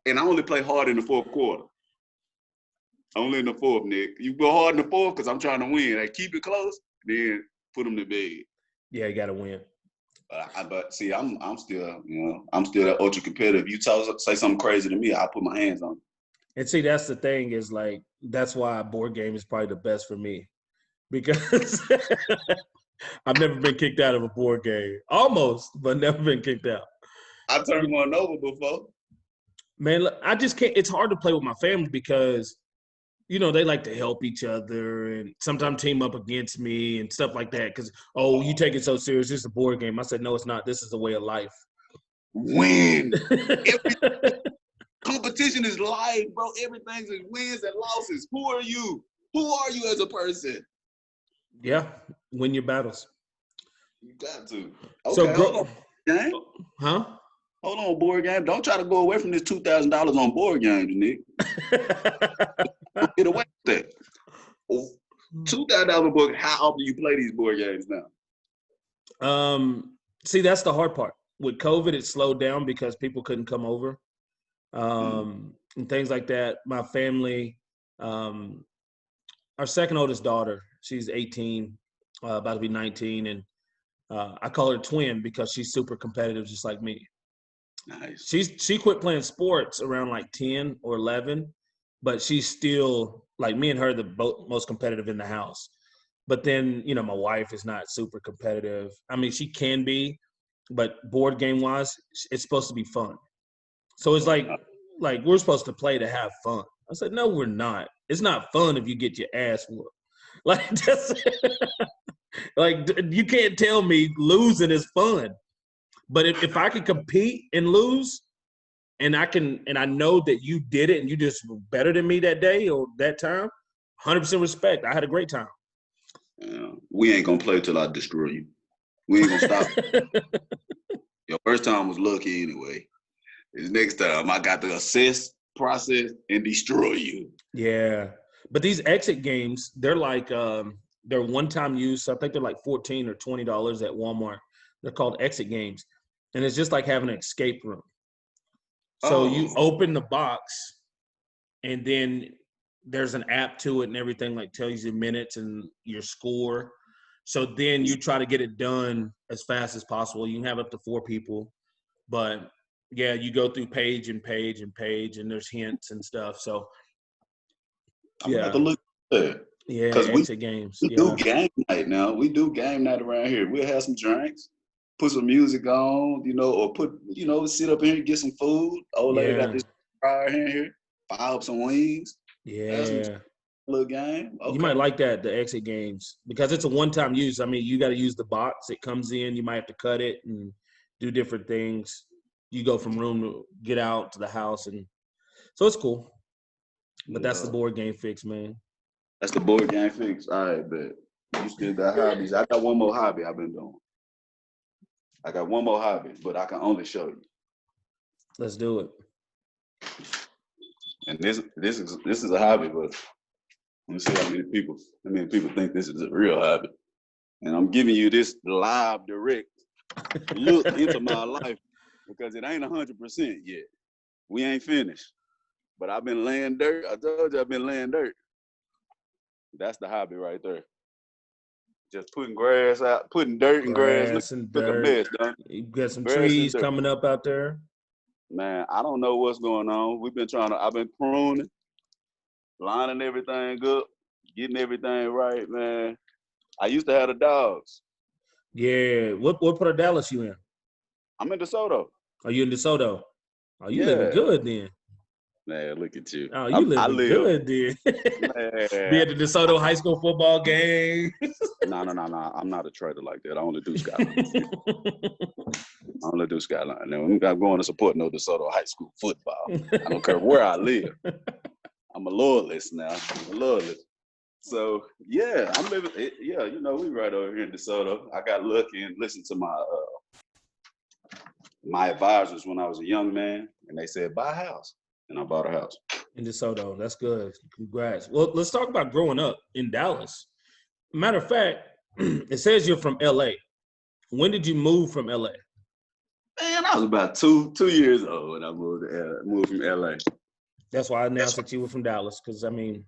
And I only play hard in the fourth quarter. Only in the fourth, Nick. You go hard in the fourth because I'm trying to win. I keep it close, then put them to bed. Yeah, you got to win. But see, I'm still, I'm still that ultra competitive. You say something crazy to me, I'll put my hands on it. And see, that's the thing is like, that's why a board game is probably the best for me, because I've never been kicked out of a board game. Almost, but never been kicked out. I turned one over before. Man, I just can't. It's hard to play with my family because, they like to help each other and sometimes team up against me and stuff like that. Because, you take it so serious. It's a board game. I said, no, it's not. This is a way of life. Win. Competition is life, bro. Everything's wins and losses. Who are you? Who are you as a person? Yeah, win your battles. You got to. Okay, hold on. Game? Huh? Hold on, board game. Don't try to go away from this $2,000 on board games, Nick. Get away with that. $2,000 board. How often do you play these board games now? See, that's the hard part. With COVID, it slowed down because people couldn't come over. And things like that. My family, our second oldest daughter, she's 18, about to be 19, and I call her twin because she's super competitive, just like me. Nice. She quit playing sports around like 10 or 11, but she's still, like, me and her, the most competitive in the house. But then, my wife is not super competitive. I mean, she can be, but board game wise, it's supposed to be fun. So it's like we're supposed to play to have fun. I said, no, we're not. It's not fun if you get your ass whooped. Like, like, you can't tell me losing is fun. But if I can compete and lose, and I know that you did it and you just were better than me that day or that time, 100% respect. I had a great time. We ain't gonna play till I destroy you. We ain't gonna stop. Your first time was lucky anyway. This next time I got to assess, process, and destroy you. Yeah. But these exit games, they're like they're one-time use. I think they're like $14 or $20 at Walmart. They're called exit games. And it's just like having an escape room. So you open the box, and then there's an app to it and everything, like tells you minutes and your score. So then you try to get it done as fast as possible. You can have up to 4 people. But, yeah, you go through page and page and page, and there's hints and stuff. So, I'm about to look at that. Yeah, exit games. We do game night now. We do game night around here. We'll have some drinks, put some music on, or sit up here and get some food. Old lady got this fryer here, fire up some wings. Yeah. Some little game. Okay. You might like that, the exit games, because it's a one-time use. I mean, you got to use the box. It comes in. You might have to cut it and do different things. You go from room to get out to the house. And so it's cool. But that's the board game fix, man. That's the board game fix. All right, bet. You still got hobbies. I got one more hobby I've been doing. I got one more hobby, but I can only show you. Let's do it. And this is a hobby, but let me see how many people think this is a real hobby. And I'm giving you this live direct look into my life because it ain't 100% yet. We ain't finished. But I've been laying dirt. I told you I've been laying dirt. That's the hobby right there. Just putting grass out, putting dirt and grass. Grass and Look a dirt. mess, done. You got some Grass and trees dirt. coming up out there. Man, I don't know what's going on. I've been pruning, lining everything up, getting everything right, man. I used to have the dogs. Yeah. What part of Dallas you in? I'm in DeSoto. Are you in DeSoto? Oh, you living Yeah. good then. Man, look at you. Oh, you I living live. good then. Man. Be at the DeSoto high school football game. No. I'm not a trader like that. I only do Skyline. I only do Skyline. Now, I'm not going to support no DeSoto high school football. I don't care where I live. I'm a loyalist now. I'm a loyalist. So, yeah, I'm living. Yeah, you know, we right over here in DeSoto. I got lucky and listened to my advisors when I was a young man, and they said, buy a house. And I bought a house. In DeSoto. That's good. Congrats. Well, let's talk about growing up in Dallas. Matter of fact, it says you're from LA. When did you move from LA? Man, I was about two years old when I moved from LA. That's why I announced that you were from Dallas, because I mean,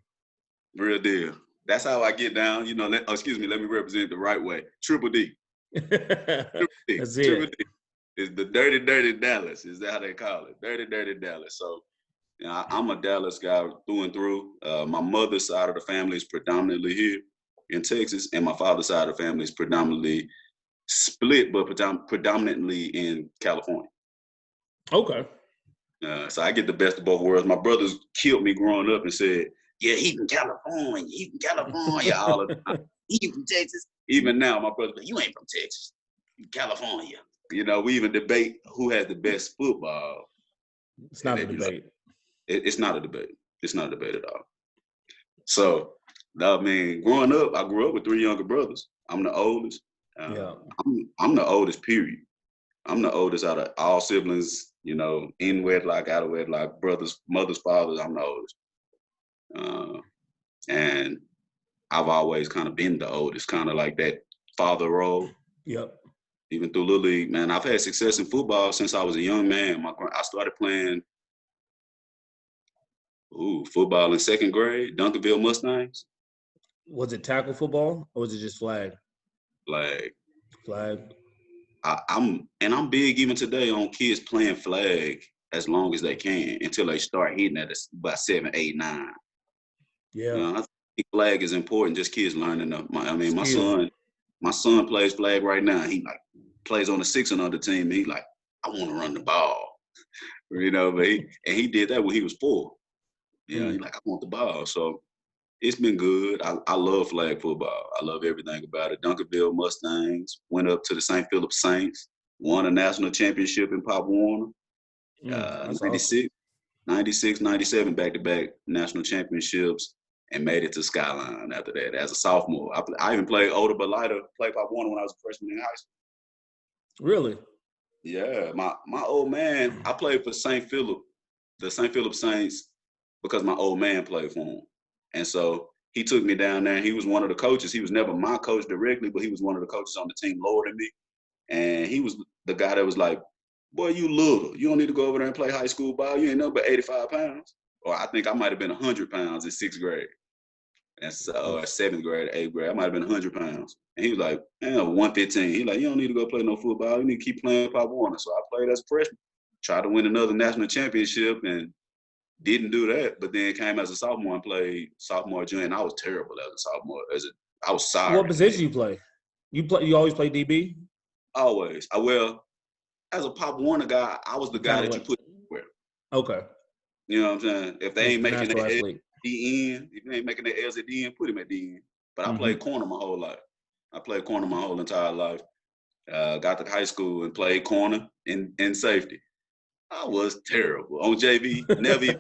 real deal. That's how I get down. You know, let me represent the right way. Triple D. Triple D. That's Triple it. D. Is the dirty Dallas. Is that how they call it? Dirty Dallas. So, you know, I'm a Dallas guy through and through. My mother's side of the family is predominantly here in Texas, and my father's side of the family is predominantly split, but predominantly in California. Okay. So I get the best of both worlds. My brothers killed me growing up and said, yeah, he's from California. All the time. He from Texas. Even now, my brother, you ain't from Texas. You California. You know, we even debate who has the best football. It's not a debate. It's not a debate. It's not a debate at all. So, I mean, growing up, I grew up with 3 younger brothers. I'm the oldest. I'm the oldest, period. I'm the oldest out of all siblings, you know, in wedlock, out of wedlock, brothers, mothers, fathers. I'm the oldest. And I've always kind of been the oldest, kind of like that father role. Yep. Even through Little League, man, I've had success in football since I was a young man. I started playing football in 2nd grade, Duncanville Mustangs. Was it tackle football or was it just flag? Flag. I'm big even today on kids playing flag as long as they can until they start hitting at about 7, 8, 9. Yeah. I think flag is important. Just kids learning. Skill. My son plays flag right now. He like plays on the 6 and under team. He like, I want to run the ball, you know. But he did that when he was 4. You know, he like, I want the ball. So it's been good. I love flag football. I love everything about it. Duncanville Mustangs went up to the St. Philip Saints, won a national championship in Pop Warner. 96, awesome. 96, 97 back-to-back national championships, and made it to Skyline after that as a sophomore. I even played Oda Belida, played Pop Warner when I was a freshman in high school. Really? Yeah. My old man, I played for St. Philip, the St. Philip Saints, because my old man played for him. And so he took me down there, and he was one of the coaches. He was never my coach directly, but he was one of the coaches on the team lower than me. And he was the guy that was like, boy, you little. You don't need to go over there and play high school ball. You ain't no but 85 pounds. Or I think I might have been 100 pounds in 6th grade. And so 7th grade, 8th grade, I might have been 100 pounds. And he was like, 115. He like, you don't need to go play no football. You need to keep playing Pop Warner. So I played as a freshman, tried to win another national championship, and didn't do that. But then came as a sophomore and played sophomore, junior, and I was terrible as a sophomore. I was sorry. What position you play? You always play DB? Always. As a Pop Warner guy, I was the guy that you put anywhere. Okay. You know what I'm saying? If they ain't making the DN, if they ain't making the L's at DN, put him at DN. But I played corner my whole life. I played corner my whole entire life. Got to high school and played corner and safety. I was terrible on JV. Never even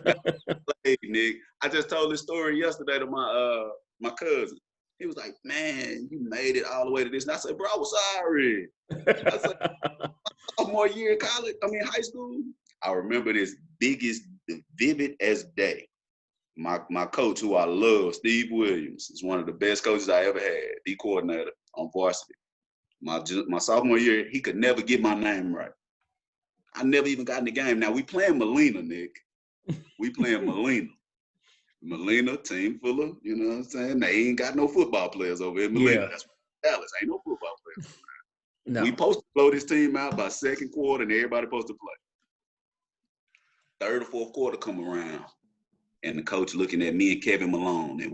played, Nick. I just told this story yesterday to my cousin. He was like, "Man, you made it all the way to this." And I said, "Bro, I was sorry." I said, "Sophomore year in high school." I remember this vivid as day. My coach, who I love, Steve Williams, is one of the best coaches I ever had. D coordinator on varsity. My sophomore year, he could never get my name right. I never even got in the game. Now we playing Molina, Nick. We playing Molina. Molina, team full of, you know what I'm saying? They ain't got no football players over in Molina. Yeah. That's Dallas. Ain't no football players. No. We supposed to blow this team out by second quarter, and everybody supposed to play. Third or fourth quarter come around, and the coach looking at me and Kevin Malone, and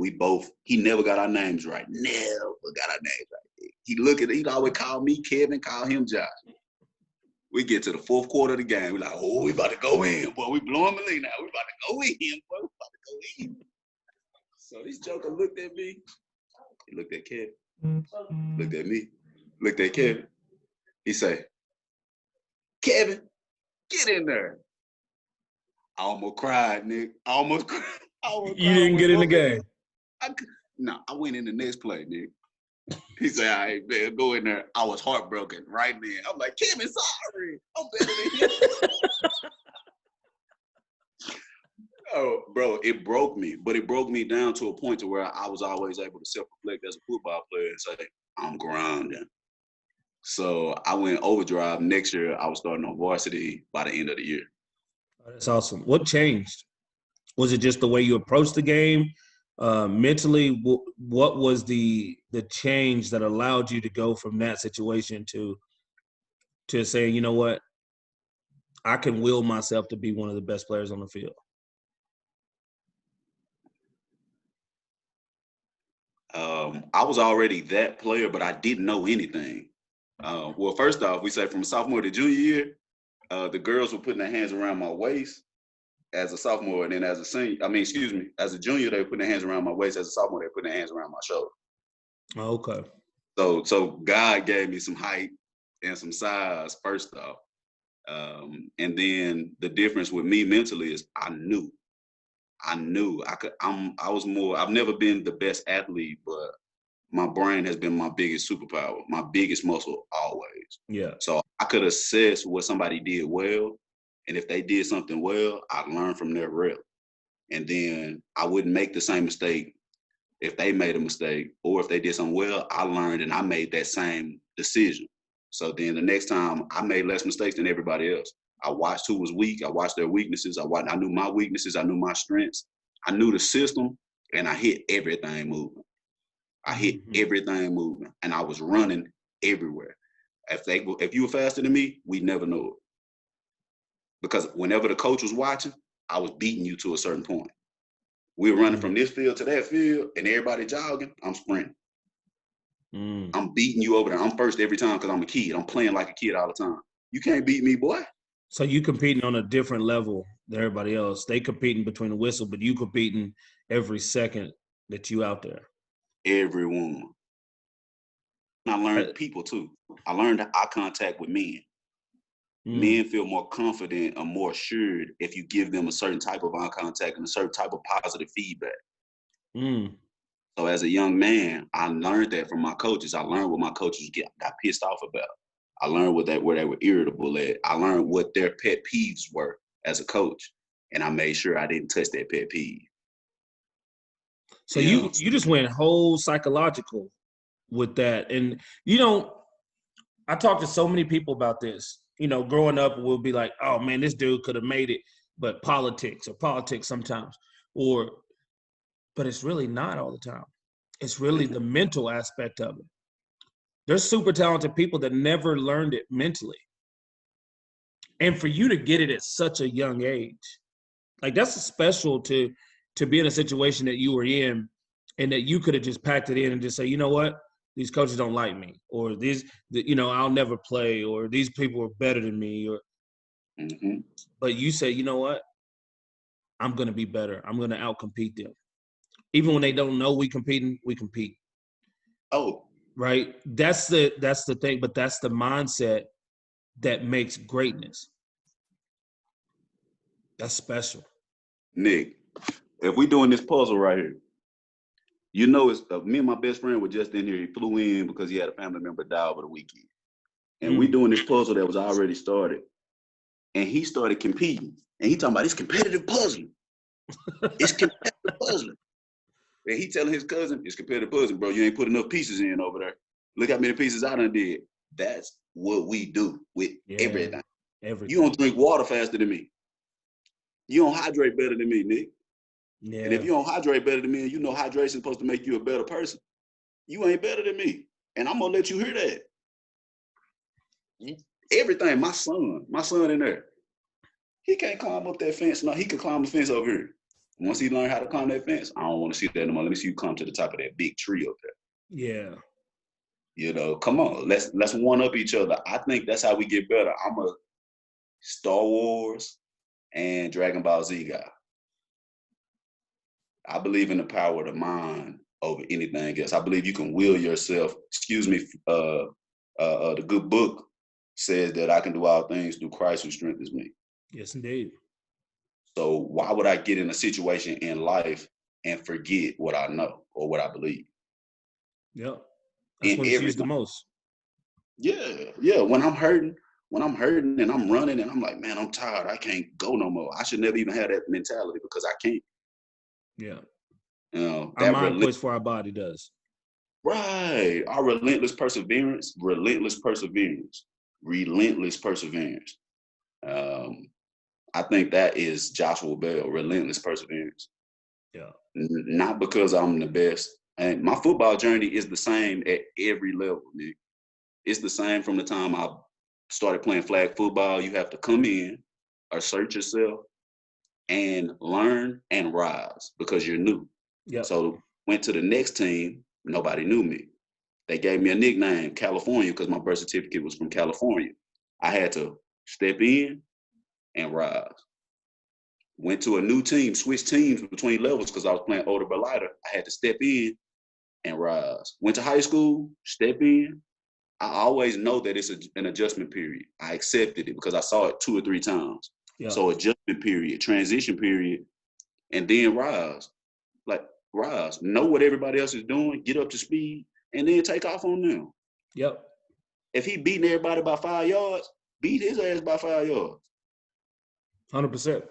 he never got our names right. Never got our names right. He'd always call me Kevin, call him Josh. We get to the fourth quarter of the game. We're like, oh, we about to go in, boy. We blowing the lead now. We about to go in, boy. We about to go in. So this joker looked at me. He looked at Kevin. Looked at me. Looked at Kevin. He said, Kevin, get in there. I almost cried, Nick. I almost cried. You didn't get in the game. I went in the next play, Nick. He said, all right, man, go in there. I was heartbroken right then. I'm like, Kevin, sorry. I'm better than you. Oh, bro, it broke me. But it broke me down to a point to where I was always able to self-reflect as a football player and say, I'm grinding. So I went overdrive. Next year, I was starting on varsity by the end of the year. That's awesome. What changed? Was it just the way you approached the game? Mentally, what was the change that allowed you to go from that situation to saying, you know what, I can will myself to be one of the best players on the field? I was already that player, but I didn't know anything. Well, first off, we say from sophomore to junior year, the girls were putting their hands around my waist as a sophomore, and then as a junior, they were putting their hands around my waist. As a sophomore, they were putting their hands around my shoulder. Okay. So God gave me some height and some size first off. And then the difference with me mentally is I knew I've never been the best athlete, but my brain has been my biggest superpower, my biggest muscle always. Yeah. So I could assess what somebody did well. And if they did something well, I'd learn from their rep. And then I wouldn't make the same mistake if they made a mistake, or if they did something well, I learned and I made that same decision. So then the next time I made less mistakes than everybody else. I watched who was weak. I watched their weaknesses. I knew my weaknesses. I knew my strengths. I knew the system, and I hit everything moving. Everything moving, and I was running everywhere. If you were faster than me, we'd never know it. Because whenever the coach was watching, I was beating you to a certain point. We were running from this field to that field, and everybody jogging, I'm sprinting. I'm beating you over there. I'm first every time because I'm a kid. I'm playing like a kid all the time. You can't beat me, boy. So you competing on a different level than everybody else. They competing between the whistle, but you competing every second that you out there. Everyone. And I learned people too. I learned eye contact with men. Men feel more confident or more assured if you give them a certain type of eye contact and a certain type of positive feedback. So as a young man, I learned that from my coaches. I learned what my coaches got pissed off about. I learned where they were irritable at. I learned what their pet peeves were as a coach, and I made sure I didn't touch that pet peeve. So you just went whole psychological with that. And, I talked to so many people about this. Growing up, we'll be like, oh, man, this dude could have made it, but politics sometimes. But it's really not all the time. It's really the mental aspect of it. There's super talented people that never learned it mentally. And for you to get it at such a young age, like that's special to be in a situation that you were in and that you could have just packed it in and just say, you know what? These coaches don't like me, or I'll never play, or these people are better than me, But you say, you know what? I'm going to be better. I'm going to outcompete them. Even when they don't know we compete. Oh, right. That's the thing, but that's the mindset that makes greatness. That's special. Nick, if we doing this puzzle right here, it's me and my best friend were just in here. He flew in because he had a family member die over the weekend. And we doing this puzzle that was already started. And he started competing. And he talking about it's competitive puzzling. It's competitive puzzling. And he telling his cousin, it's competitive puzzling, bro. You ain't put enough pieces in over there. Look how many pieces I done did. That's what we do with everything. Everything. You don't drink water faster than me. You don't hydrate better than me, Nick. Yeah. And if you don't hydrate better than me, and you know hydration is supposed to make you a better person, you ain't better than me. And I'm gonna let you hear that. Everything, my son in there, he can't climb up that fence. No, he can climb the fence over here. Once he learned how to climb that fence, I don't want to see that anymore. Let me see you climb to the top of that big tree up there. Yeah. You know, come on, let's one up each other. I think that's how we get better. I'm a Star Wars and Dragon Ball Z guy. I believe in the power of the mind over anything else. I believe you can will yourself. Excuse me. The good book says that I can do all things through Christ who strengthens me. Yes, indeed. So why would I get in a situation in life and forget what I know or what I believe? Yeah, that's when it's used the most. Yeah. When I'm hurting and I'm running and I'm like, man, I'm tired. I can't go no more. I should never even have that mentality because I can't. Yeah. You know, our mind quits for our body does. Right. Our relentless perseverance. I think that is Joshua Bell, relentless perseverance. Yeah. Not because I'm the best. And my football journey is the same at every level, Nick. It's the same from the time I started playing flag football. You have to come in, assert yourself, and learn and rise because you're new. Yep. So went to the next team, nobody knew me. They gave me a nickname, California, because my birth certificate was from California. I had to step in and rise. Went to a new team, switched teams between levels because I was playing older but lighter. I had to step in and rise. Went to high school, step in. I always know that it's an adjustment period. I accepted it because I saw it 2 or 3 times. Yep. So adjustment period, transition period, and then rise. Like rise. Know what everybody else is doing, get up to speed, and then take off on them. Yep. If he beating everybody by 5 yards, beat his ass by 5 yards. 100%.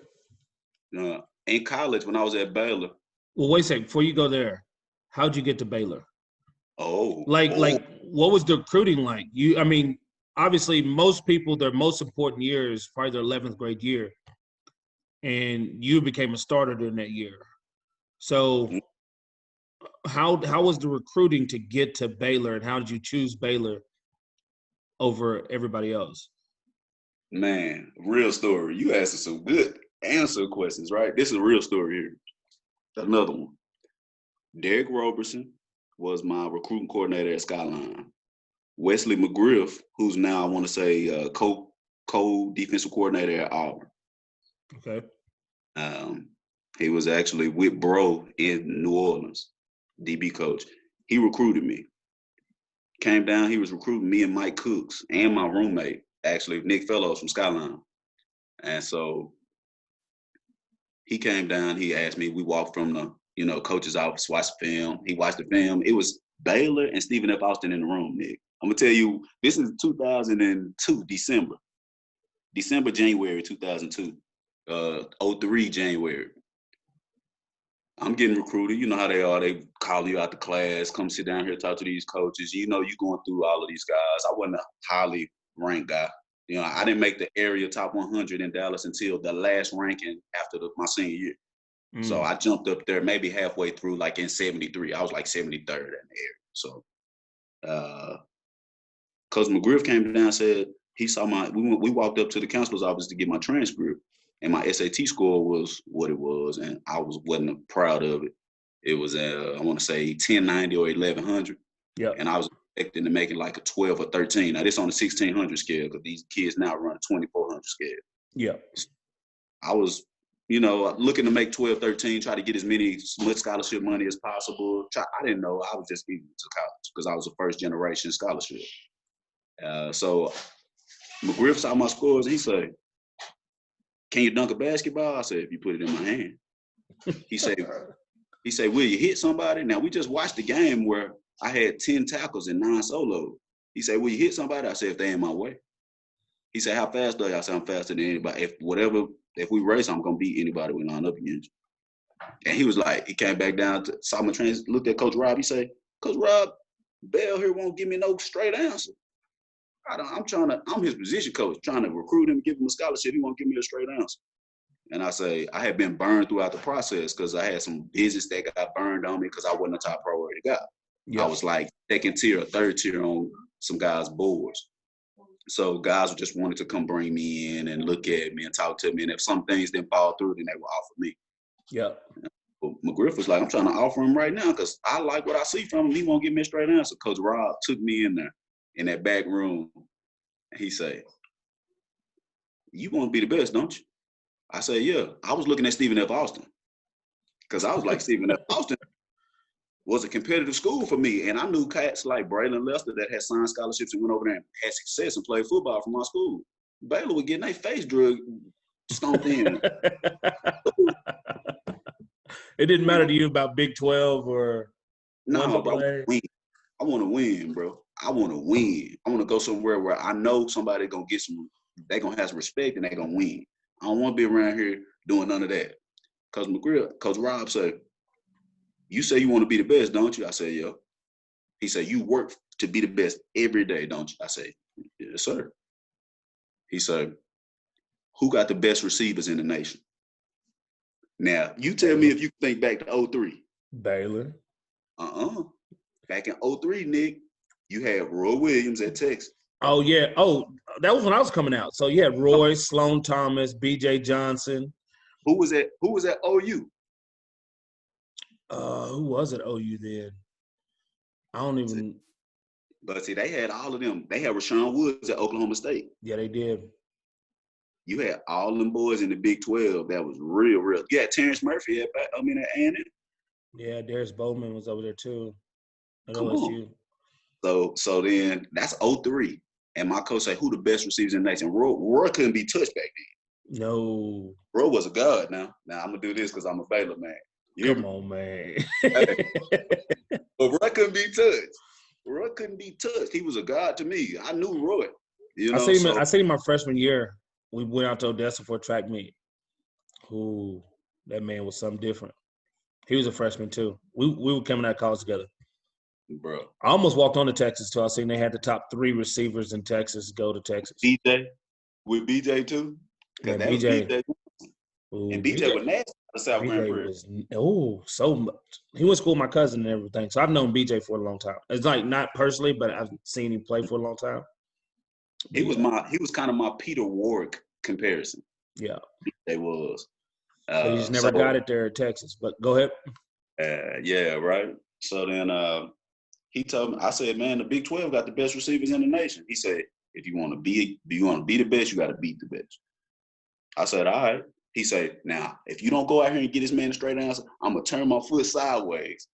In college, when I was at Baylor. Well, wait a second. Before you go there, how'd you get to Baylor? Like, what was the recruiting like? Obviously, most people, their most important year is probably their 11th grade year, and you became a starter during that year. So, how was the recruiting to get to Baylor, and how did you choose Baylor over everybody else? Man, real story. You asked some good answer questions, right? This is a real story here. Another one. Derek Roberson was my recruiting coordinator at Skyline. Wesley McGriff, who's now, I want to say, co-defensive coordinator at Auburn. Okay. He was actually with Bro in New Orleans, DB coach. He recruited me. Came down, he was recruiting me and Mike Cooks and my roommate, actually, Nick Fellows from Skyline. And so he came down, he asked me, we walked from the coach's office, watched the film. He watched the film. It was Baylor and Stephen F. Austin in the room, Nick. I'm going to tell you, this is 2002, January 2002, 03 January. I'm getting recruited. You know how they are. They call you out the class, come sit down here, talk to these coaches. You know, you're going through all of these guys. I wasn't a highly ranked guy. I didn't make the area top 100 in Dallas until the last ranking after my senior year. So I jumped up there maybe halfway through, like in 73. I was like 73rd in the area. So Coach McGriff came down and said, he saw we walked up to the counselor's office to get my transcript. And my SAT score was what it was, and I wasn't proud of it. It was, I want to say, 1090 or 1100. Yeah. And I was expecting to make it like a 12 or 13. Now, this on the 1600 scale because these kids now run a 2400 scale. Yeah. I was, looking to make 12, 13, try to get as much scholarship money as possible. I didn't know. I was just getting to college because I was a first-generation scholarship. So McGriff saw my scores, and he said, can you dunk a basketball? I said, if you put it in my hand. He said, will you hit somebody? Now, we just watched the game where I had 10 tackles and 9 solos. He said, will you hit somebody? I said, if they in my way. He said, how fast are you? I said, I'm faster than anybody. If we race, I'm going to beat anybody we line up against. And he was like, he came back down, saw my trains, looked at Coach Rob. He said, Coach Rob, Bell here won't give me no straight answer. I'm his position coach, trying to recruit him, give him a scholarship. He won't give me a straight answer. And I say, I had been burned throughout the process because I had some business that got burned on me because I wasn't a top priority guy. Yep. I was like second tier or third tier on some guys' boards. So guys just wanted to come bring me in and look at me and talk to me. And if some things didn't fall through, then they would offer me. Yep. But McGriff was like, I'm trying to offer him right now because I like what I see from him. He won't give me a straight answer. Coach Rob took me in there, in that back room. And he said, you want to be the best, don't you? I said, yeah. I was looking at Stephen F. Austin because I was like, Stephen F. Austin was a competitive school for me. And I knew cats like Braylon Lester that had signed scholarships and went over there and had success and played football from my school. Baylor was getting their face drug stomped in. It didn't matter to you about Big 12 or no, bro. I want to win, bro. I want to win. I want to go somewhere where I know somebody gonna get some. They gonna have some respect and they gonna win. I don't want to be around here doing none of that. Coach Rob said, "You say you want to be the best, don't you?" I said, "Yeah." He said, "You work to be the best every day, don't you?" I said, "Yes, sir." He said, "Who got the best receivers in the nation?" Now, you tell me if you think back to 03. Baylor. Back in 03, Nick, you had Roy Williams at Texas. Oh, yeah. Oh, that was when I was coming out. So you had Roy, Sloan Thomas, B.J. Johnson. Who was at OU? Who was at OU then? I don't even. But see, they had all of them. They had Rashawn Woods at Oklahoma State. Yeah, they did. You had all them boys in the Big 12. That was real. You had Terrence Murphy at A&M. Yeah, Darius Bowman was over there too. At Come OSU. On. So then that's 03. And my coach said, who the best receivers in the nation? Roy couldn't be touched back then. No. Roy was a god now. Now I'm going to do this because I'm a Baylor man. Come on, man. But Roy couldn't be touched. He was a god to me. I knew Roy. You know, I seen him my freshman year. We went out to Odessa for a track meet. Ooh, that man was something different. He was a freshman too. We were coming out of college together. Bro. I almost walked on to Texas too. I seen they had the top 3 receivers in Texas go to Texas. BJ? With BJ too? Yeah, BJ. Ooh, and BJ was nasty. South Grand Prairie. So much. He went to school with my cousin and everything. So I've known BJ for a long time. It's like not personally, but I've seen him play for a long time. He was kind of my Peter Warrick comparison. Yeah. BJ was. He just never got it there at Texas. But go ahead. Yeah, right. So then he told me, I said, man, the Big 12 got the best receivers in the nation. He said, if you want to be the best, you got to beat the best. I said, all right. He said, now, if you don't go out here and get this man a straight answer, I'm going to turn my foot sideways.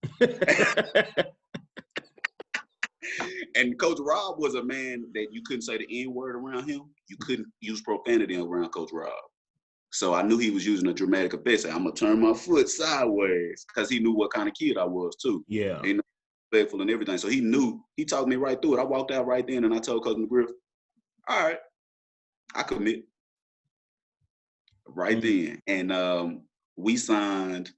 And Coach Rob was a man that you couldn't say the N-word around him. You couldn't use profanity around Coach Rob. So I knew he was using a dramatic effect. I'm going to turn my foot sideways because he knew what kind of kid I was, too. Yeah. And respectful and everything. So he talked me right through it. I walked out right then and I told Coach McGriff, all right, I commit. Right then. And we signed,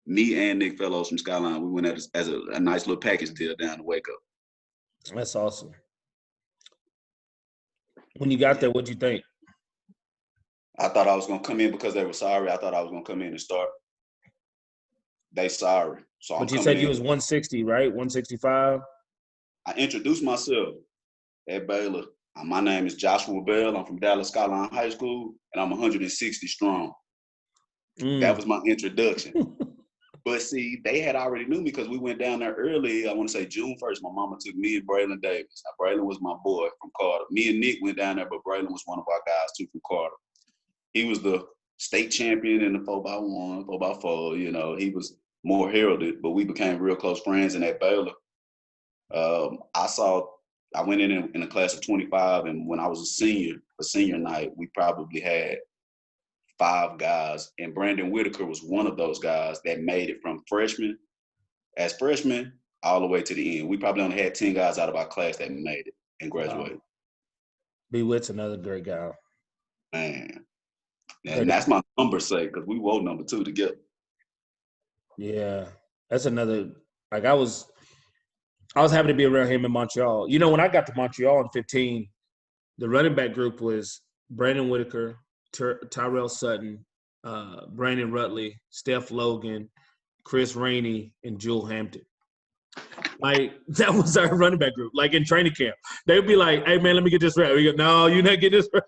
me and Nick Fellows from Skyline. We went as a nice little package deal down to Waco. That's awesome. When you got there, what'd you think? I thought I was going to come in because they were sorry. I thought I was going to come in and start. They sorry. So but you said you was 160, right? 165? I introduced myself at Baylor. My name is Joshua Bell. I'm from Dallas Skyline High School, and I'm 160 strong. That was my introduction. But see, they had already knew me because we went down there early. I want to say June 1st. My mama took me and Braylon Davis. Now, Braylon was my boy from Carter. Me and Nick went down there, but Braylon was one of our guys too from Carter. He was the state champion in the 4x1, 4x4. You know, he was more heralded, but we became real close friends in that Baylor. I went in a class of 25, and when I was a senior, for senior night, we probably had 5 guys, and Brandon Whitaker was one of those guys that made it from freshman all the way to the end. We probably only had 10 guys out of our class that made it and graduated. Wow. B. Witt's another great guy. Man. And that's my number sake because we wore number 2 together. Yeah. That's another – like I was happy to be around him in Montreal. You know, when I got to Montreal in 15, the running back group was Brandon Whitaker, Tyrell Sutton, Brandon Rutley, Steph Logan, Chris Rainey, and Jewel Hampton. Like, that was our running back group. Like, in training camp, they'd be like, "Hey, man, let me get this rep." We go, "No, you're not getting this rep."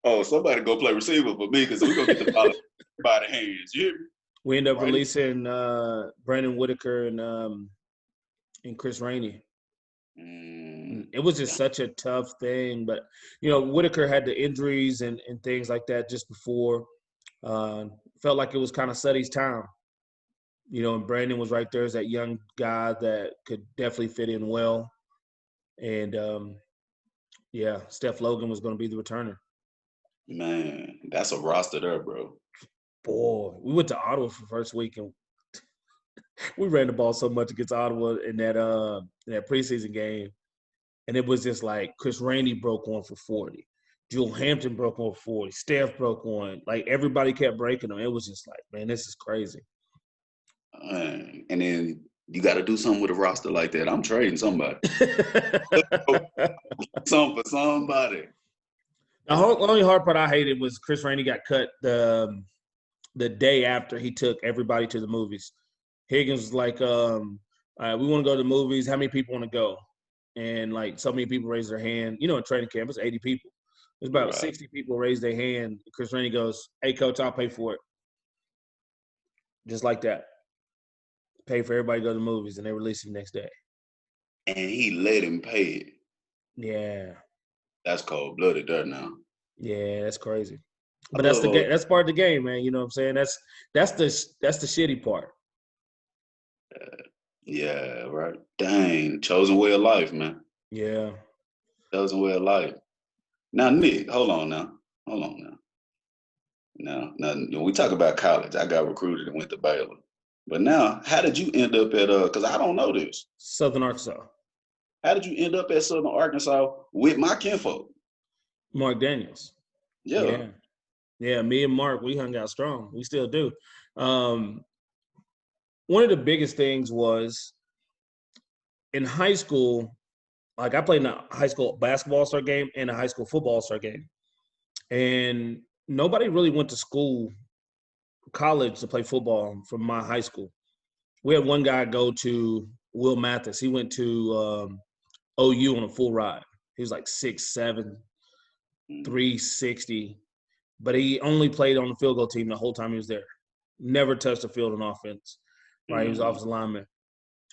Oh, somebody go play receiver for me because we're going to get the ball by the hands. You hear me? We end up releasing Brandon Whitaker and Chris Rainey. It was just such a tough thing. But, Whitaker had the injuries and things like that just before. Felt like it was kind of Suddy's time. And Brandon was right there as that young guy that could definitely fit in well. And, Steph Logan was going to be the returner. Man, that's a roster there, bro. Boy, we went to Ottawa for the first week, and we ran the ball so much against Ottawa in that preseason game. And it was just like Chris Rainey broke one for 40. Jewel Hampton broke one for 40. Steph broke one. Like, everybody kept breaking them. It was just like, man, this is crazy. And then you got to do something with a roster like that. I'm trading somebody. Something for somebody. The only hard part I hated was Chris Rainey got cut the day after he took everybody to the movies. Higgins was like, "All right, we want to go to the movies. How many people want to go?" And, like, so many people raised their hand. In training camp, it's 80 people. There's about 60 people raised their hand. Chris Rainey goes, "Hey, coach, I'll pay for it." Just like that. Pay for everybody to go to the movies, and they release it the next day. And he let him pay it. Yeah. That's cold-blooded there now. Yeah, that's crazy. But that's the game. That's part of the game, man. You know what I'm saying? That's the shitty part. Yeah, right. Dang, chosen way of life, man. Yeah. Chosen way of life. Now, Nick, hold on now. Now, when we talk about college, I got recruited and went to Baylor. But now, how did you end up at because I don't know this. Southern Arkansas. How did you end up at Southern Arkansas with my kinfolk? Mark Daniels. Yeah. Yeah, me and Mark, we hung out strong. We still do. One of the biggest things was in high school, like, I played in a high school basketball all-star game and a high school football all-star game. And nobody really went to college to play football from my high school. We had one guy go to Will Mathis. He went to OU on a full ride. He was like 6'7", 360, but he only played on the field goal team the whole time he was there. Never touched the field on offense, right? He was offensive lineman.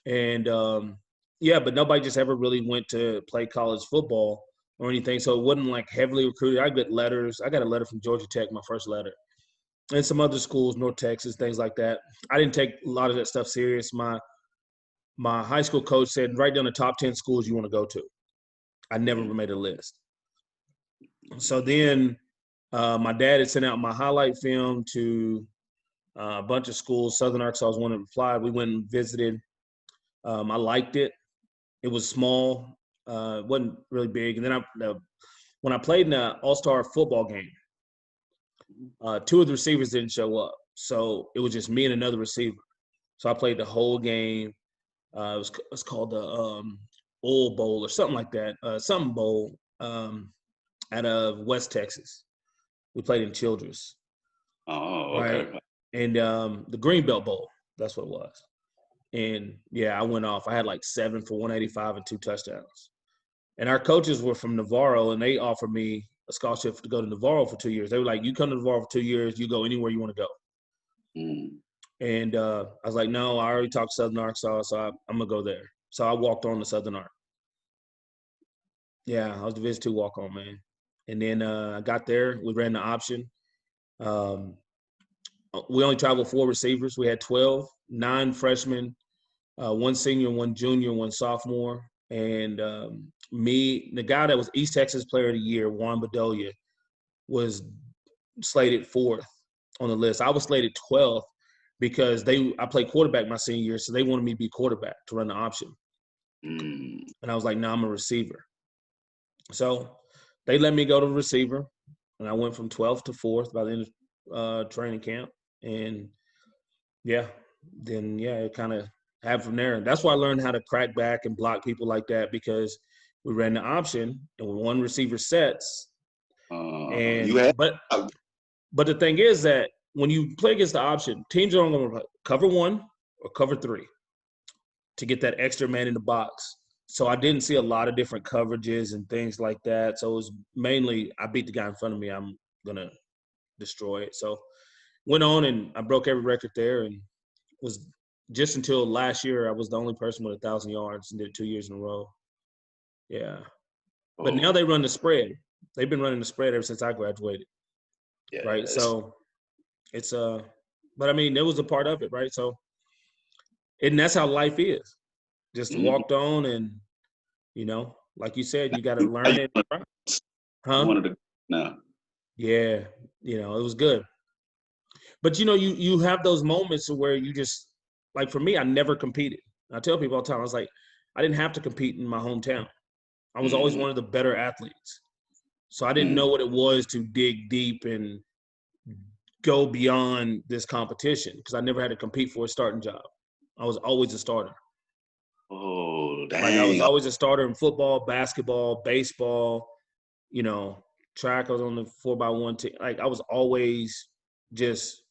And, but nobody just ever really went to play college football or anything, so it wasn't, like, heavily recruited. I got letters. I got a letter from Georgia Tech, my first letter, and some other schools, North Texas, things like that. I didn't take a lot of that stuff serious. My high school coach said, write down the top 10 schools you want to go to. I never made a list. So then my dad had sent out my highlight film to a bunch of schools. Southern Arkansas was one that replied. We went and visited. I liked it. It was small. It wasn't really big. And then when I played in the all-star football game, two of the receivers didn't show up. So it was just me and another receiver. So I played the whole game. It was called the Oil Bowl or something like that. Something bowl out of West Texas. We played in Childress. Oh, okay. Right? And the Greenbelt Bowl, that's what it was. And, I went off. I had like 7 for 185 and 2 touchdowns. And our coaches were from Navarro, and they offered me a scholarship to go to Navarro for 2 years. They were like, you come to Navarro for 2 years, you go anywhere you want to go. And I was like, no, I already talked to Southern Arkansas, so I'm going to go there. So I walked on to Southern Ark. Yeah, I was Division II walk-on, man. And then I got there. We ran the option. We only traveled 4 receivers. We had 12, 9 freshmen, 1 senior, 1 junior, 1 sophomore. And me, the guy that was East Texas Player of the Year, Juan Bedoya, was slated 4th on the list. I was slated 12th because I played quarterback my senior year, so they wanted me to be quarterback to run the option. And I was like, no, I'm a receiver. So they let me go to receiver, and I went from 12th to 4th by the end of training camp. And, it kind of happened from there. That's why I learned how to crack back and block people like that, because we ran the option, and when one receiver sets, You had but the thing is that when you play against the option, teams are going to cover one or cover three to get that extra man in the box. So I didn't see a lot of different coverages and things like that. So it was mainly I beat the guy in front of me, I'm going to destroy it. So went on and I broke every record there, and was just until last year I was the only person with 1,000 yards and did it 2 years in a row. Yeah. But now they run the spread. They've been running the spread ever since I graduated. Yeah. Right. So it's but I mean, it was a part of it, right? So and that's how life is. Just walked on, and like you said, you got to learn it. Huh? Yeah, it was good. But you have those moments where you just, like, for me, I never competed. I tell people all the time, I was like, I didn't have to compete in my hometown. I was always one of the better athletes. So I didn't know what it was to dig deep and go beyond this competition, because I never had to compete for a starting job. I was always a starter. Oh, dang. Like, I was always a starter in football, basketball, baseball, track. I was on the 4x1 team. Like, I was always just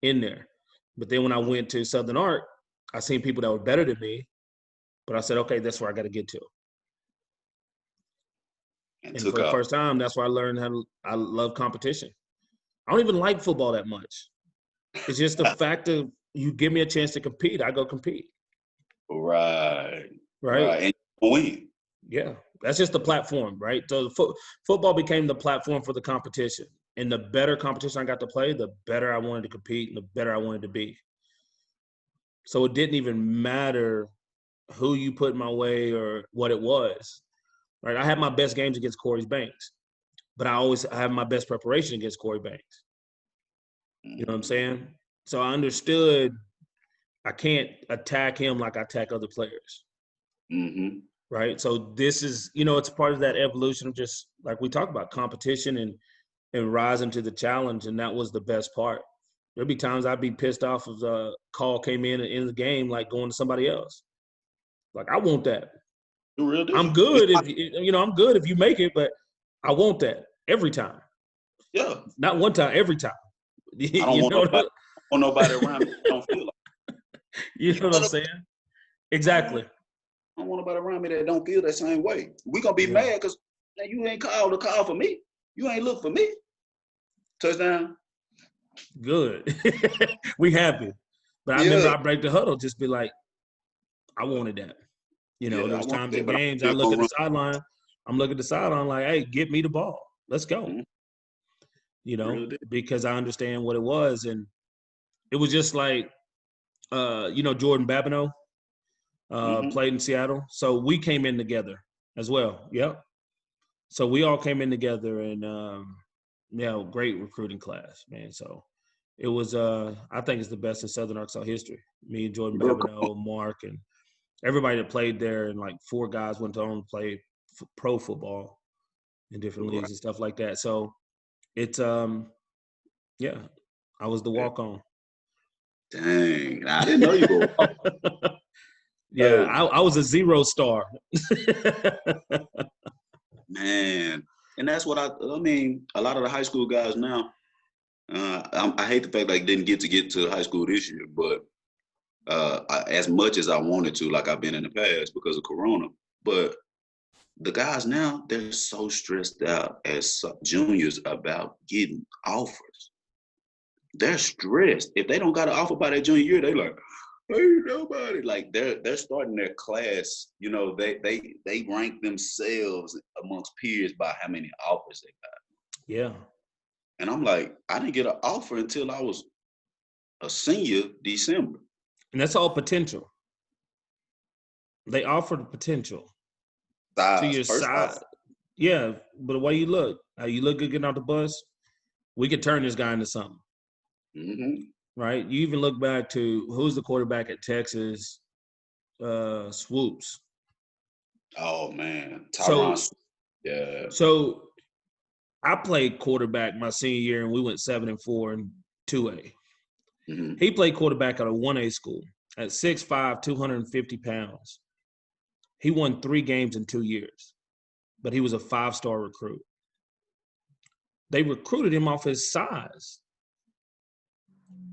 in there. But then when I went to Southern Art, I seen people that were better than me, but I said, okay, that's where I got to get to. And for the first time, that's where I learned I love competition. I don't even like football that much. It's just the fact of, you give me a chance to compete, I go compete. Right. And win. Yeah, that's just the platform, right? So football became the platform for the competition. And the better competition I got to play, the better I wanted to compete and the better I wanted to be. So it didn't even matter who you put in my way or what it was, right? I had my best games against Corey Banks, but I have my best preparation against Corey Banks. You know what I'm saying? So I understood I can't attack him like I attack other players. Right? So this is, it's part of that evolution of, just like we talk about, competition and rising to the challenge. And that was the best part. There'd be times I'd be pissed off if the call came in at the end of the game, like going to somebody else. Like, I want that. I'm good if I'm good if you make it, but I want that every time. Yeah. Not one time, every time. I don't want nobody around me that don't feel like. You know what I'm saying? Exactly. I don't want nobody around me that don't feel that same way. We gonna be mad because you ain't called a call for me. You ain't look for me. Touchdown. Good. We happy. But I remember I break the huddle, just be like, I wanted that. There's times in games I look at the sideline. I'm looking at the sideline like, hey, get me the ball. Let's go. Because I understand what it was. And it was just like, Jordan Babineau played in Seattle. So we came in together as well. Yep. So we all came in together, and great recruiting class, man. So it was, I think it's the best in Southern Arkansas history. Me and Jordan Babineau, Mark, and everybody that played there, and like 4 guys went on to play pro football in different leagues and stuff like that. So it's, I was the walk-on. Dang, I didn't know you were. Yeah, I was a 0 star. Man, and that's what I mean. A lot of the high school guys now, I hate the fact that I didn't get to high school this year, but as much as I wanted to, like I've been in the past because of Corona. But the guys now, they're so stressed out as juniors about getting offers. They're stressed. If they don't got an offer by their junior year, they like, ain't nobody. Like they're starting their class. They rank themselves amongst peers by how many offers they got. Yeah. And I'm like, I didn't get an offer until I was a senior December. And that's all potential. They offer the potential to your side. Yeah, but the way you look good getting out the bus, we could turn this guy into something. Right? You even look back to who's the quarterback at Texas, Swoops. Oh man, Tyron. Yeah. So I played quarterback my senior year, and we went 7-4 in 2A. He played quarterback at a 1A school at 6'5", 250 pounds. He won 3 games in 2 years, but he was a 5-star recruit. They recruited him off his size.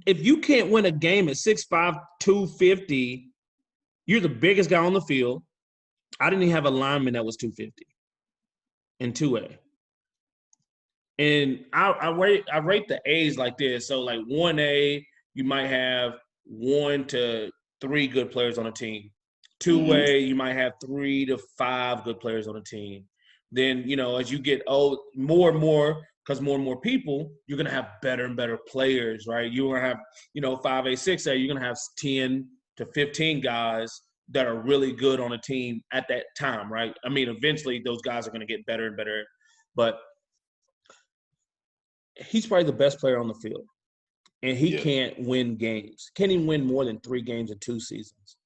If you can't win a game at 6'5", 250, you're the biggest guy on the field. I didn't even have a lineman that was 250 in 2A. And I rate the A's like this. So like 1A, you might have 1 to 3 good players on a team. 2A, you might have 3 to 5 good players on a team. Then, as you get more and more, because more and more people, you're going to have better and better players, right? You're going to have, 5A, 6A, you're going to have 10 to 15 guys that are really good on a team at that time, right? I mean, eventually those guys are going to get better and better. But he's probably the best player on the field. And he can't win games. Can't even win more than 3 games in 2 seasons,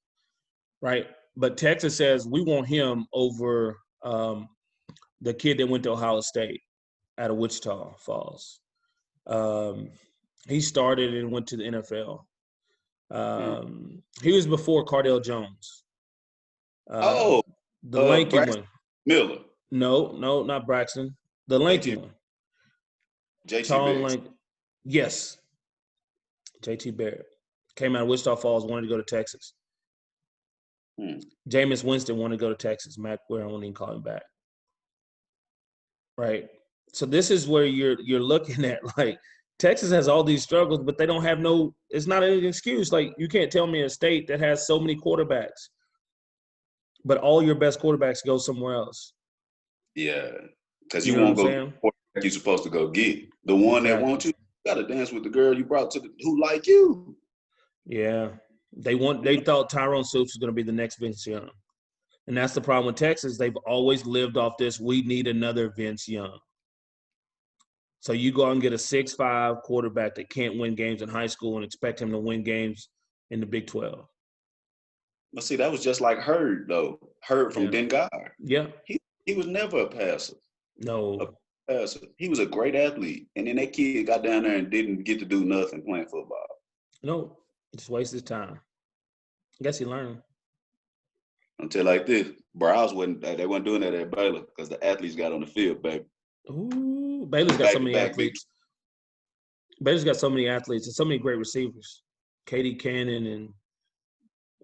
right? But Texas says we want him over the kid that went to Ohio State out of Wichita Falls. He started and went to the NFL. He was before Cardale Jones. The lanky one. Miller. No, not Braxton. The lanky one. JT Barrett. Yes. JT Barrett. Came out of Wichita Falls, wanted to go to Texas. Jameis Winston wanted to go to Texas. Matt Ware won't even call him back. Right. So this is where you're looking at, like, Texas has all these struggles, but they don't have it's not an excuse. Like, you can't tell me a state that has so many quarterbacks, but all your best quarterbacks go somewhere else. Yeah. Because you won't go get the quarterback you're supposed to go get. The one that wants you got to dance with the girl you brought who like you. Yeah. They thought Tyrone Supes was going to be the next Vince Young. And that's the problem with Texas. They've always lived off this, we need another Vince Young. So you go out and get a 6'5" quarterback that can't win games in high school and expect him to win games in the Big 12. But see, that was just like Hurd, though. Hurd from Dengar. Yeah. He was never a passer. No. A passer. He was a great athlete. And then that kid got down there and didn't get to do nothing playing football. No. Just wasted his time. I guess he learned. Until like this, Browns they weren't doing that at Baylor because the athletes got on the field, baby. Ooh, Baylor's got so many athletes. Baylor's got so many athletes and so many great receivers. Katie Cannon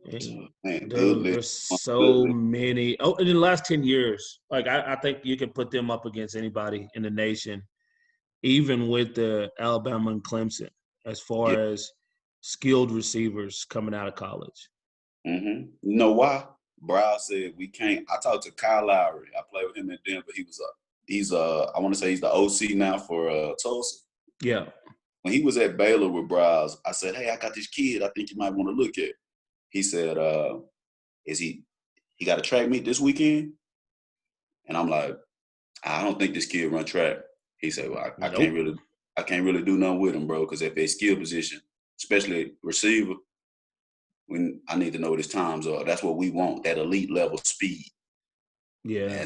there's so many. Oh, in the last 10 years, like I think you could put them up against anybody in the nation, even with the Alabama and Clemson, as far as skilled receivers coming out of college. You know why? Brown said we can't. I talked to Kyle Lowry. I played with him in Denver. He's I want to say he's the OC now for Tulsa. Yeah. When he was at Baylor with Browse, I said, "Hey, I got this kid. I think you might want to look at." He said, he got a track meet this weekend?" And I'm like, "I don't think this kid run track." He said, "Well, I can't really do nothing with him, bro, because at their skill position, especially receiver, when I need to know what his times are. That's what we want, that elite level speed." Yeah.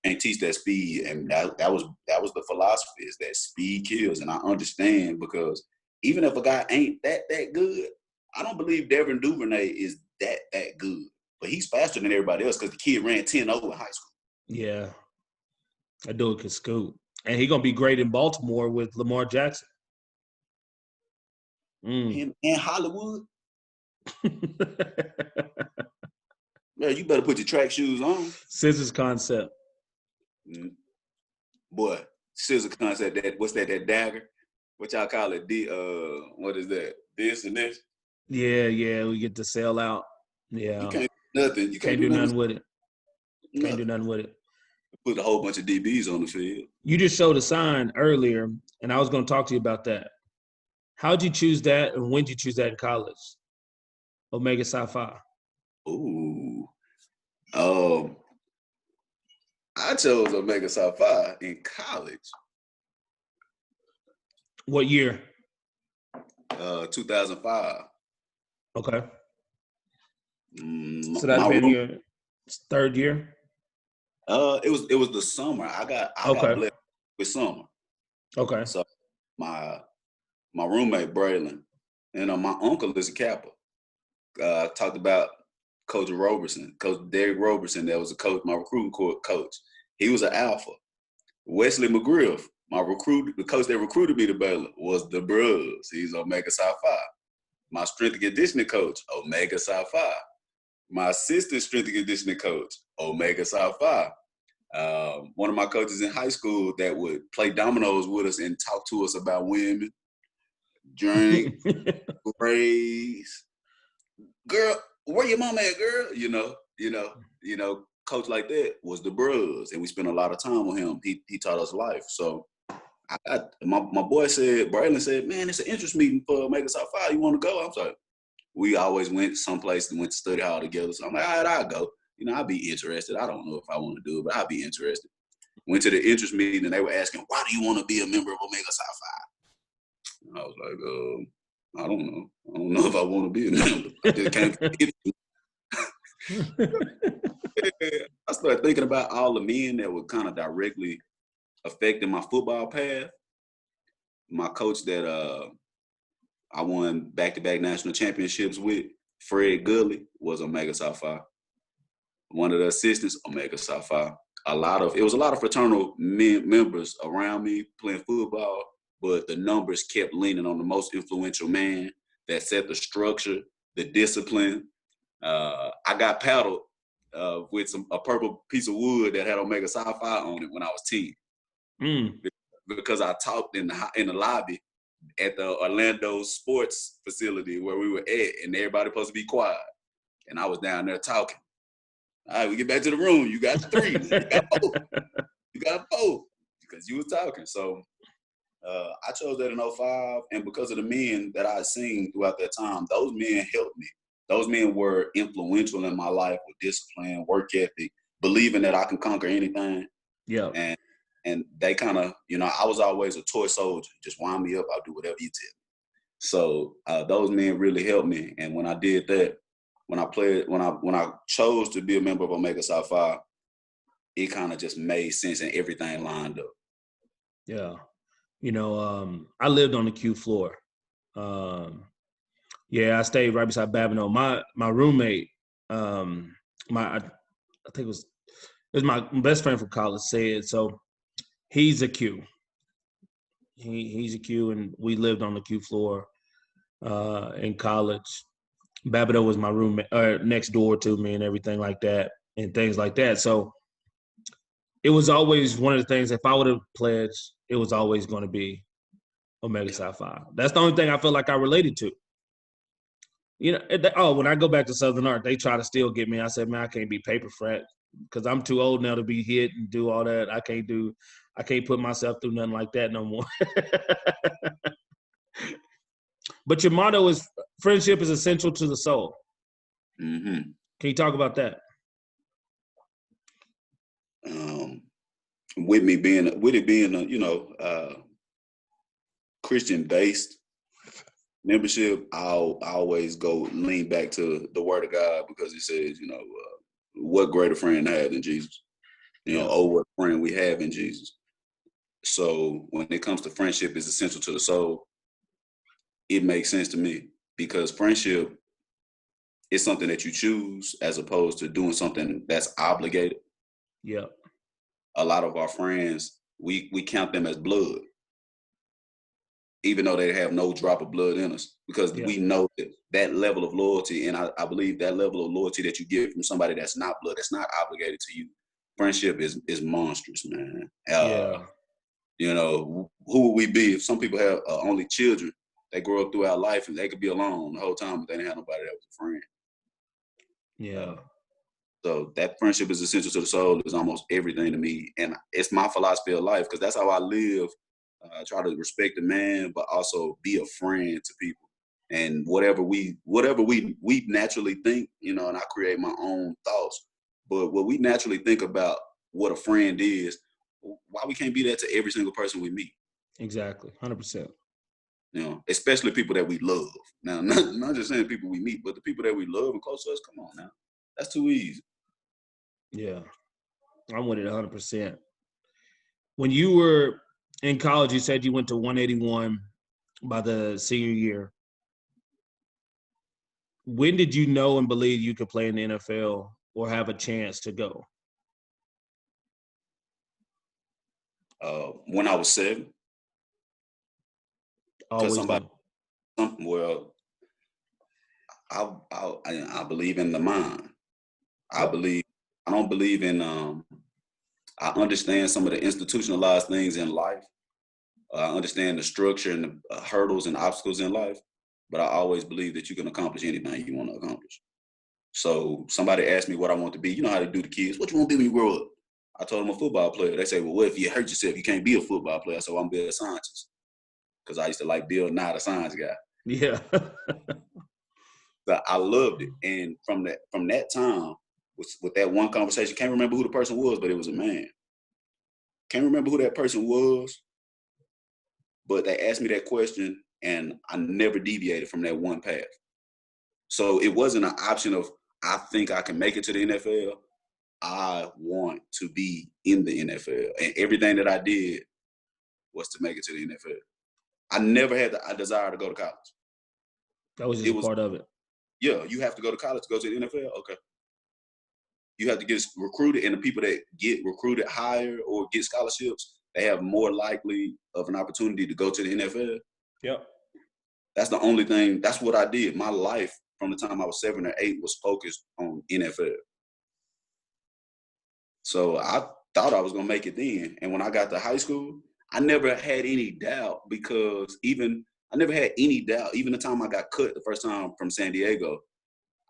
And teach that speed. And that was the philosophy, is that speed kills. And I understand, because even if a guy ain't that good, I don't believe Devin Duvernay is that good. But he's faster than everybody else because the kid ran 10-0 in high school. Yeah. That dude can scoot. And he's going to be great in Baltimore with Lamar Jackson. Him and Hollywood. Man, you better put your track shoes on. Scissors concept. Boy, scissor concept. What's that dagger? What y'all call it? What is that? This and this? Yeah. We get to sell out. Yeah. You can't do nothing. You can't do nothing with it. Can't do nothing with it. Put a whole bunch of DBs on the field. You just showed a sign earlier, and I was going to talk to you about that. How'd you choose that, and when did you choose that in college? Omega Psi Phi. Ooh. I chose Omega Psi Phi in college. What year? 2005. Okay. So that'd been your third year? It was the summer. I got blessed with summer. Okay. So my roommate Braylon, and my uncle is a Kappa. Talked about Coach Roberson, Coach Derek Roberson, that was a coach, my recruiting coach. He was an alpha. Wesley McGriff, the coach that recruited me to Baylor, was the Bros. He's Omega Psi Phi. My strength and conditioning coach, Omega Psi Phi. My assistant strength and conditioning coach, Omega Psi Phi. One of my coaches in high school that would play dominoes with us and talk to us about women, drink, grades. Girl, where your mama at, girl? You know, coach like that was the Bros, and we spent a lot of time with him. He taught us life. So my boy said, Braylon said, man, it's an interest meeting for Omega Psi Phi. You want to go? I was like, we always went someplace and went to study hall together. So I'm like, all right, I'll go. You know, I'll be interested. I don't know if I want to do it, but I'll be interested. Went to the interest meeting and they were asking, why do you want to be a member of Omega Psi Phi? And I was like, I don't know. I don't know if I want to be a member. I just can't get it. I started thinking about all the men that were kind of directly affecting my football path. My coach that I won back-to-back national championships with, Fred Gully, was Omega Psi Phi. One of the assistants, Omega Psi Phi. It was a lot of fraternal members around me playing football, but the numbers kept leaning on the most influential man that set the structure, the discipline. I got paddled with a purple piece of wood that had Omega Psi Phi on it when I was 10. Because I talked in the lobby at the Orlando sports facility where we were at, and everybody supposed to be quiet. And I was down there talking. All right, we get back to the room. You got 3. You got 4 because you was talking. So I chose that in 05, and because of the men that I had seen throughout that time, those men helped me. Those men were influential in my life with discipline, work ethic, believing that I can conquer anything. Yeah. And they kind of, you know, I was always a toy soldier. Just wind me up, I'll do whatever you tell me. So those men really helped me. And when I did that, when I chose to be a member of Omega Psi Phi, it kind of just made sense and everything lined up. Yeah. You know, I lived on the Q floor. I stayed right beside Babineau. My roommate, I think it was my best friend from college said, so he's a Q. He's a Q, and we lived on the Q floor in college. Babineau was my roommate, next door to me and everything like that and things like that. So it was always one of the things, if I would have pledged, it was always going to be Omega Psi Phi. That's the only thing I feel like I related to. You know, when I go back to Southern Art, they try to still get me. I said, man, I can't be paper frat because I'm too old now to be hit and do all that. I can't put myself through nothing like that no more. But your motto is friendship is essential to the soul. Mm-hmm. Can you talk about that? With it being a Christian based membership, I'll always go lean back to the Word of God because it says, what greater friend I have than Jesus, what friend we have in Jesus. So when it comes to friendship is essential to the soul, it makes sense to me because friendship is something that you choose as opposed to doing something that's obligated. Yeah. A lot of our friends, we count them as blood, even though they have no drop of blood in us, because we know that level of loyalty, and I believe that level of loyalty that you get from somebody that's not blood, that's not obligated to you, friendship is monstrous, man. Who would we be if some people have only children? They grow up throughout life and they could be alone the whole time, but they didn't have nobody that was a friend. Yeah. So that friendship is essential to the soul is almost everything to me. And it's my philosophy of life because that's how I live. I try to respect the man, but also be a friend to people. And whatever we naturally think, and I create my own thoughts. But what we naturally think about what a friend is, why we can't be that to every single person we meet? Exactly, 100%. Especially people that we love. Now, not just saying people we meet, but the people that we love and close to us. Come on now, that's too easy. Yeah, I'm with it 100%. When you were in college, you said you went to 181 by the senior year. When did you know and believe you could play in the NFL or have a chance to go? When I was 7, because Always knew. I believe in the mind. Yep. I don't believe in, I understand some of the institutionalized things in life. I understand the structure and the hurdles and obstacles in life, but I always believe that you can accomplish anything you want to accomplish. So somebody asked me what I want to be. You know how they do the kids. What you want to be when you grow up? I told them a football player. They say, well, what if you hurt yourself? You can't be a football player. So I'm be a scientist, because I used to like Bill Nye, the science guy. Yeah. So I loved it. And from that time, with that one conversation, can't remember who the person was, but it was a man. Can't remember who that person was, but they asked me that question, and I never deviated from that one path. So it wasn't an option of, I think I can make it to the NFL. I want to be in the NFL. And everything that I did was to make it to the NFL. I never had a desire to go to college. That was just part of it. Yeah, you have to go to college to go to the NFL? Okay. You have to get recruited, and the people that get recruited higher or get scholarships, they have more likely of an opportunity to go to the NFL. Yep. That's the only thing. That's what I did. My life from the time I was 7 or 8 was focused on NFL. So I thought I was going to make it then. And when I got to high school, I never had any doubt, because even the time I got cut the first time from San Diego,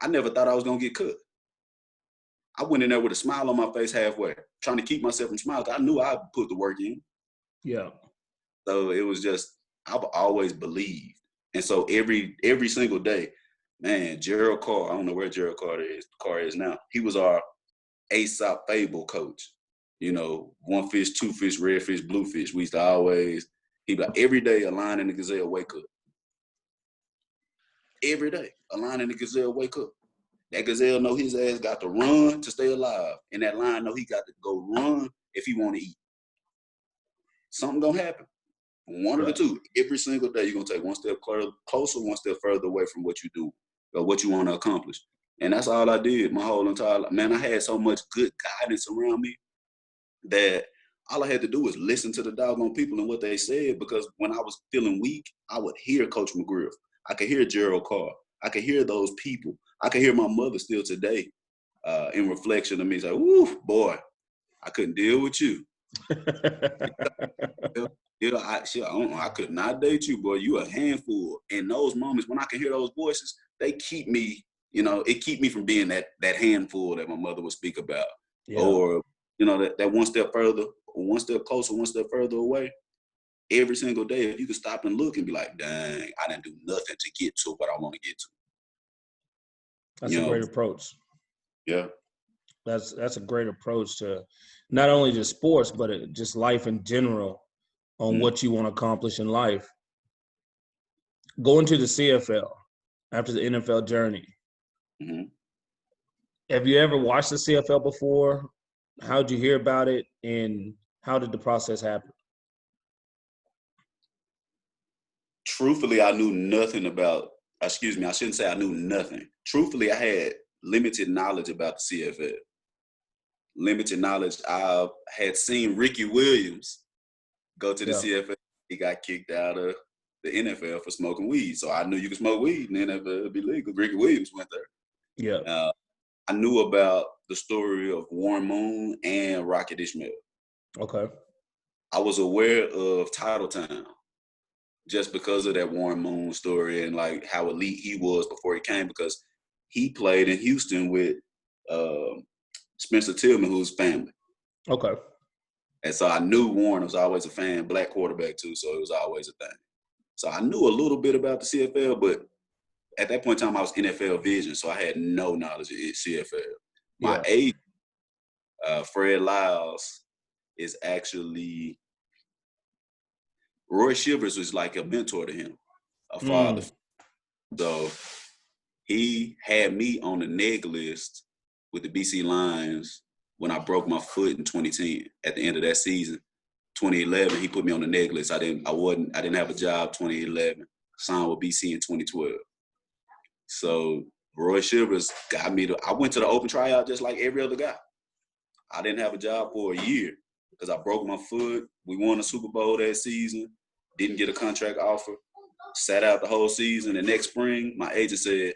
I never thought I was going to get cut. I went in there with a smile on my face halfway, trying to keep myself from smiling. I knew I'd put the work in. Yeah. So it was just, I've always believed. And so every single day, man, Gerald Carr, I don't know where Gerald Carr is now. He was our Aesop Fable coach. You know, 1 fish, 2 fish, red fish, blue fish. We used to always, he'd be like, every day a lion and a gazelle wake up. Every day, a lion and a gazelle wake up. That gazelle know his ass got to run to stay alive. And that lion know he got to go run if he want to eat. Something gonna happen. One of the two. Every single day, you're gonna take one step closer, one step further away from what you do or what you want to accomplish. And that's all I did my whole entire life. Man, I had so much good guidance around me that all I had to do was listen to the doggone people and what they said, because when I was feeling weak, I would hear Coach McGriff. I could hear Gerald Carr. I could hear those people. I could hear my mother still today in reflection of me. It's like, woo, boy, I couldn't deal with you. I could not date you, boy. You a handful. In those moments when I can hear those voices, they keep me, it keep me from being that handful that my mother would speak about. Yeah. Or, that one step further, one step closer, one step further away. Every single day, if you could stop and look and be like, dang, I didn't do nothing to get to what I want to get to. That's a great approach. Yeah. That's a great approach to not only just sports, but just life in general on what you want to accomplish in life. Going to the CFL after the NFL journey. Mm-hmm. Have you ever watched the CFL before? How did you hear about it, and how did the process happen? Truthfully, I knew nothing about, I shouldn't say I knew nothing. Truthfully, I had limited knowledge about the CFL. Limited knowledge. I had seen Ricky Williams go to the CFL. He got kicked out of the NFL for smoking weed. So I knew you could smoke weed in the NFL, it'd be legal. Ricky Williams went there. Yeah. I knew about the story of Warren Moon and Rocket Ishmael. Okay. I was aware of Titletown just because of that Warren Moon story and like how elite he was before he came, because he played in Houston with Spencer Tillman, who's family. Okay. And so I knew Warren was always a fan, black quarterback too, so it was always a thing. So I knew a little bit about the CFL, but at that point in time, I was NFL Vision, so I had no knowledge of CFL. My agent, Fred Lyles, is actually – Roy Shivers was like a mentor to him, a father. So he had me on the neg list with the BC Lions when I broke my foot in 2010. At the end of that season, 2011, he put me on the neg list. I didn't have a job 2011. Signed with BC in 2012. So Roy Shivers got me I went to the open tryout just like every other guy. I didn't have a job for a year because I broke my foot. We won the Super Bowl that season. Didn't get a contract offer. Sat out the whole season. The next spring, my agent said,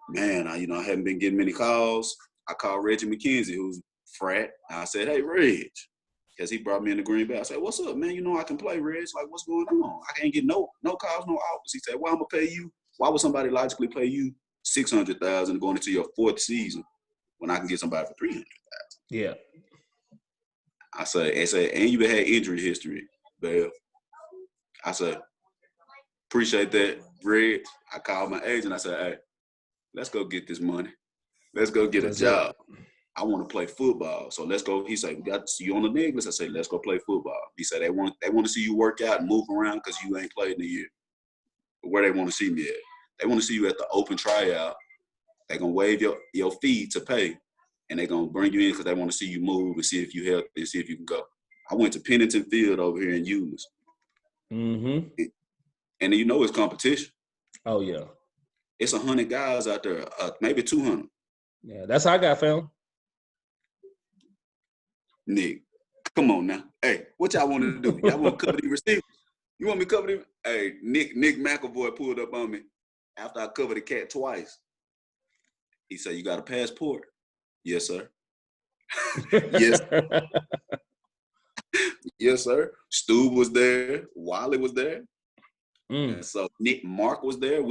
man, I haven't been getting many calls. I called Reggie McKenzie, who's frat. I said, hey, Reg, because he brought me in the Green Bay. I said, what's up, man? I can play, Reg. Like, what's going on? I can't get no calls, no offers. He said, well, I'm going to pay you. Why would somebody logically pay you $600,000 going into your fourth season when I can get somebody for $300,000? Yeah. I said, and you had injury history, Bell. I said, appreciate that, Reg. I called my agent. I said, hey, let's go get this money. Let's go get a job. I want to play football. So let's go. He said, we got to see you on the neg list. I said, let's go play football. He said, they want to see you work out and move around because you ain't played in a year. But where they want to see me at? They want to see you at the open tryout. They're going to waive your fee to pay, and they're going to bring you in because they want to see you move and see if you help and see if you can go. I went to Pennington Field over here in Euless. Mm-hmm. And it's competition. Oh, yeah. It's 100 guys out there, maybe 200. Yeah, that's how I got found. Nick, come on now. Hey, what y'all want to do? Y'all want to cover the receivers? You want me to cover the? Hey, Nick McElvoy pulled up on me after I covered the cat twice. He said, you got a passport? Yes, sir. Yes. Yes, sir. Stu was there. Wally was there. And so Mark was there.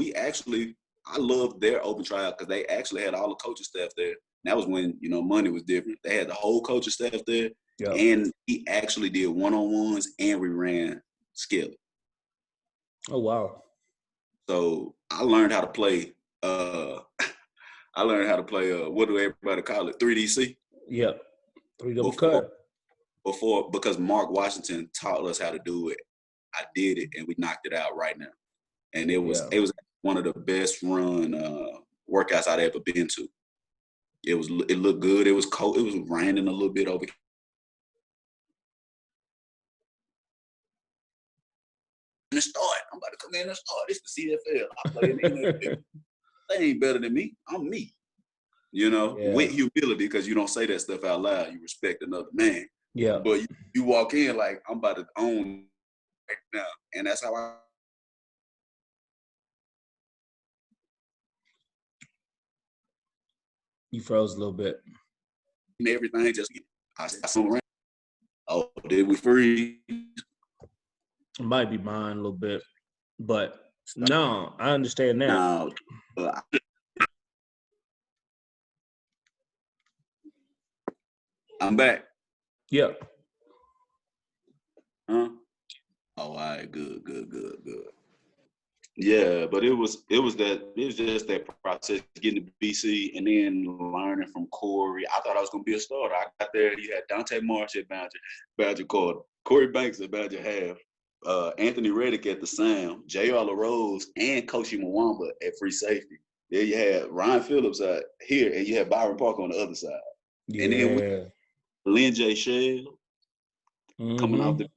I loved their open tryout because they actually had all the coaching staff there. That was when, money was different. They had the whole coaching staff there. Yep. And he actually did one-on-ones and we ran skill. Oh, wow. So I learned how to play what do everybody call it? 3DC? Yep. 3-double cut. Because Mark Washington taught us how to do it. I did it and we knocked it out right now. And it was one of the best run workouts I'd ever been to. It looked good. It was cold. It was raining a little bit over here. And start. I'm about to come in and start. It's the CFL. I play in the NFL. They ain't better than me. I'm me. With humility, because you don't say that stuff out loud. You respect another man. Yeah. But you walk in like, I'm about to own right now. And that's how I. You froze a little bit. Everything just, I swung around. Oh, did we freeze? It might be mine a little bit, but no, I understand that. No, I'm back. Yeah. Huh? Oh, all right, good. Yeah, but it was just that process, getting to BC and then learning from Corey. I thought I was gonna be a starter. I got there, you had Dante Marsh at Badger Quarter, Corey Banks at Badger Half, Anthony Reddick at the Sam, J.R. LaRose, and Koshi Mwamba at free safety. There you had Ryan Phillips out here, and you had Byron Parker on the other side. Yeah. And then Lynn J. Shell coming off the.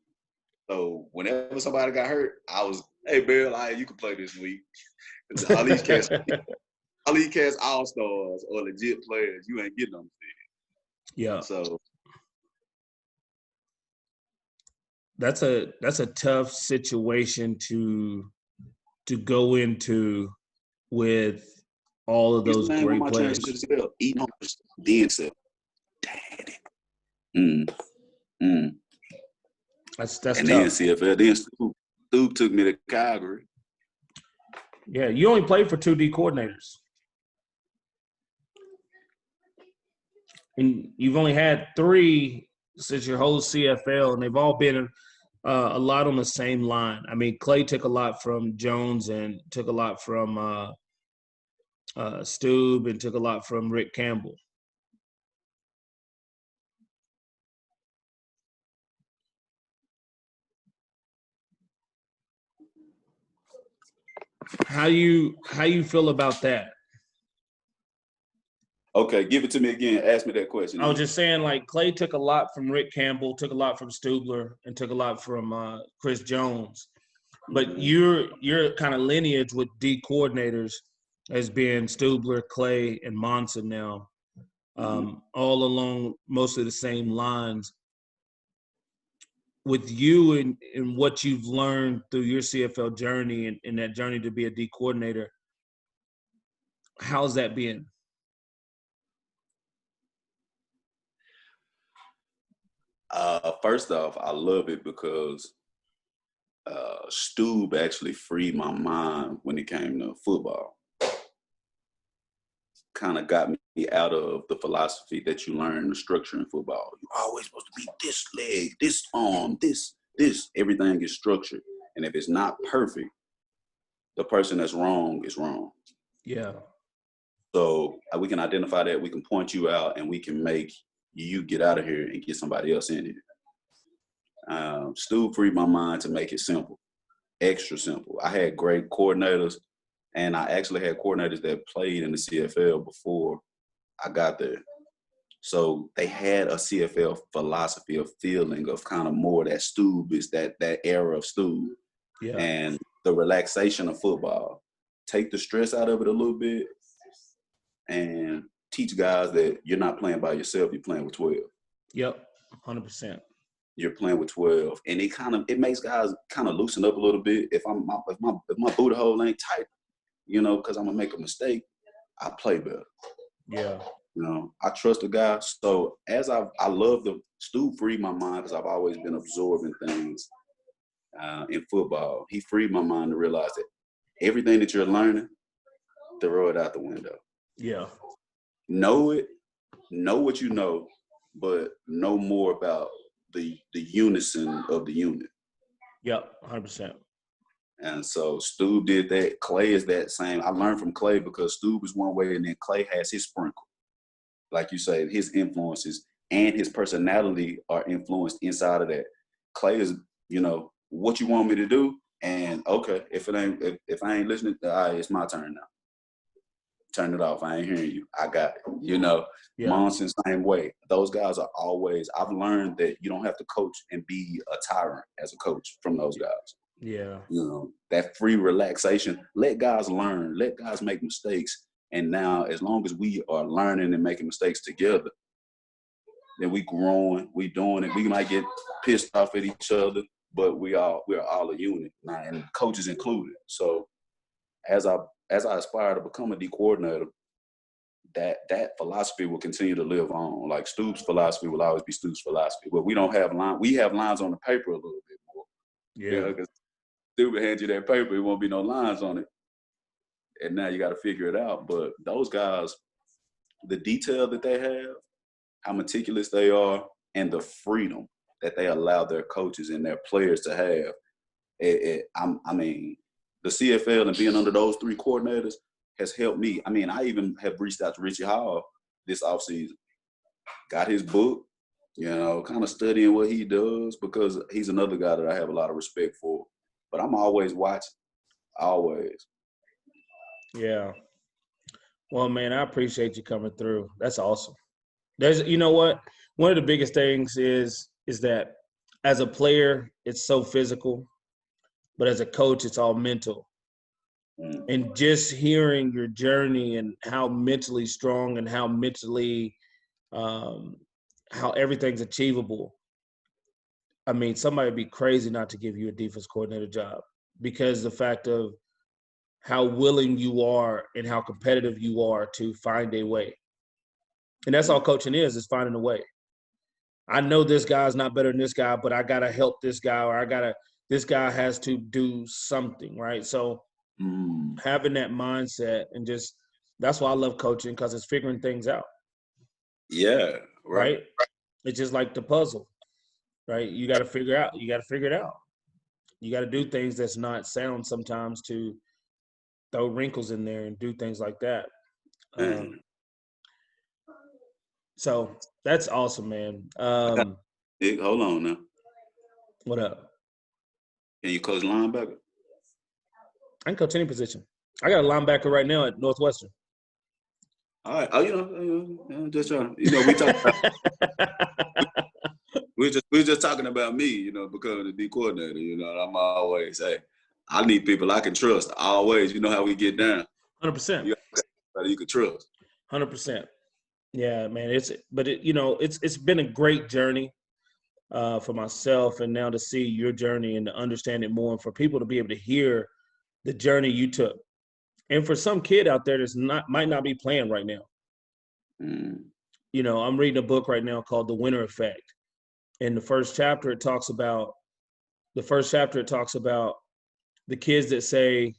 So whenever somebody got hurt, I was, hey, Bill, you can play this week. All these cats all-stars or legit players, you ain't getting on the field. Yeah. So that's a tough situation to go into with all of those great players. Eating on then said, Daddy. That's and tough. Then CFL. Then Stu took me to Calgary. Yeah, you only played for 2D coordinators. And you've only had 3 since your whole CFL, and they've all been a lot on the same line. I mean, Clay took a lot from Jones and took a lot from Stube and took a lot from Rick Campbell. How you feel about that? Okay, give it to me again. Ask me that question. I was just saying, like, Clay took a lot from Rick Campbell, took a lot from Stubler, and took a lot from Chris Jones. But your kind of lineage with D coordinators, has been Stubler, Clay, and Monson now, all along mostly the same lines. With you and what you've learned through your CFL journey and that journey to be a D coordinator, how's that been? First off, I love it because Stube actually freed my mind when it came to football. Kind of got me out of the philosophy that you learn the structure in football. You're always supposed to be this leg, this arm, this. Everything is structured. And if it's not perfect, the person that's wrong is wrong. Yeah. So we can identify that, we can point you out, and we can make you get out of here and get somebody else in here. Stu freed my mind to make it simple, extra simple. I had great coordinators, and I actually had coordinators that played in the CFL before I got there. So they had a CFL philosophy, a feeling of kind of more that Stube is that era of Stube. Yeah. And the relaxation of football. Take the stress out of it a little bit and teach guys that you're not playing by yourself, you're playing with 12. Yep, 100%. You're playing with 12. And it makes guys kind of loosen up a little bit. If my booty hole ain't tight, because I'm gonna make a mistake, I play better. Yeah. I trust the guy. So as I love the Stu freed my mind because I've always been absorbing things in football. He freed my mind to realize that everything that you're learning, throw it out the window. Yeah. Know it, know what you know, but know more about the unison of the unit. Yep, 100%. And so Stu did that. Clay is that same. I learned from Clay because Stu is one way, and then Clay has his sprinkle. Like you say, his influences and his personality are influenced inside of that. Clay is, what you want me to do, and okay, if I ain't listening, all right, it's my turn now. Turn it off. I ain't hearing you. I got it. Yeah. Monson, same way. Those guys are always. I've learned that you don't have to coach and be a tyrant as a coach from those guys. Yeah. That free relaxation. Let guys learn. Let guys make mistakes. And now, as long as we are learning and making mistakes together, then we growing, we doing it. We might get pissed off at each other, but we're all a unit, and coaches included. So as I aspire to become a D coordinator, that philosophy will continue to live on. Like Stu's philosophy will always be Stu's philosophy. But we don't have we have lines on the paper a little bit more. Yeah. Because Stu will hand you that paper, it won't be no lines on it. And now you got to figure it out. But those guys, the detail that they have, how meticulous they are, and the freedom that they allow their coaches and their players to have. I mean, the CFL and being under those three coordinators has helped me. I mean, I even have reached out to Richie Hall this offseason. Got his book, kind of studying what he does because he's another guy that I have a lot of respect for. But I'm always watching, always. Yeah. Well, man, I appreciate you coming through. That's awesome. You know what? One of the biggest things is that as a player, it's so physical, but as a coach, it's all mental. And just hearing your journey and how mentally strong and how mentally, how everything's achievable. I mean, somebody would be crazy not to give you a defense coordinator job because the fact of how willing you are and how competitive you are to find a way. And that's all coaching is finding a way. I know this guy's not better than this guy, but I got to help this guy, or this guy has to do something, right? So having that mindset and just, that's why I love coaching, because it's figuring things out. Yeah. Right? It's just like the puzzle, right? You got to figure it out. You got to do things that's not sound sometimes to throw wrinkles in there and do things like that. So that's awesome, man. Hold on now. What up? Can you coach linebacker? I can coach any position. I got a linebacker right now at Northwestern. All right. Oh, just trying. We talk. we're just talking about me. Becoming the D coordinator. I'm always, hey, I need people I can trust. Always. You know how we get down. 100%. You got somebody you can trust. 100%. Yeah, man. It's been a great journey for myself, and now to see your journey and to understand it more, and for people to be able to hear the journey you took, and for some kid out there might not be playing right now. Mm. I'm reading a book right now called The Winner Effect. In the first chapter, it talks about the kids that say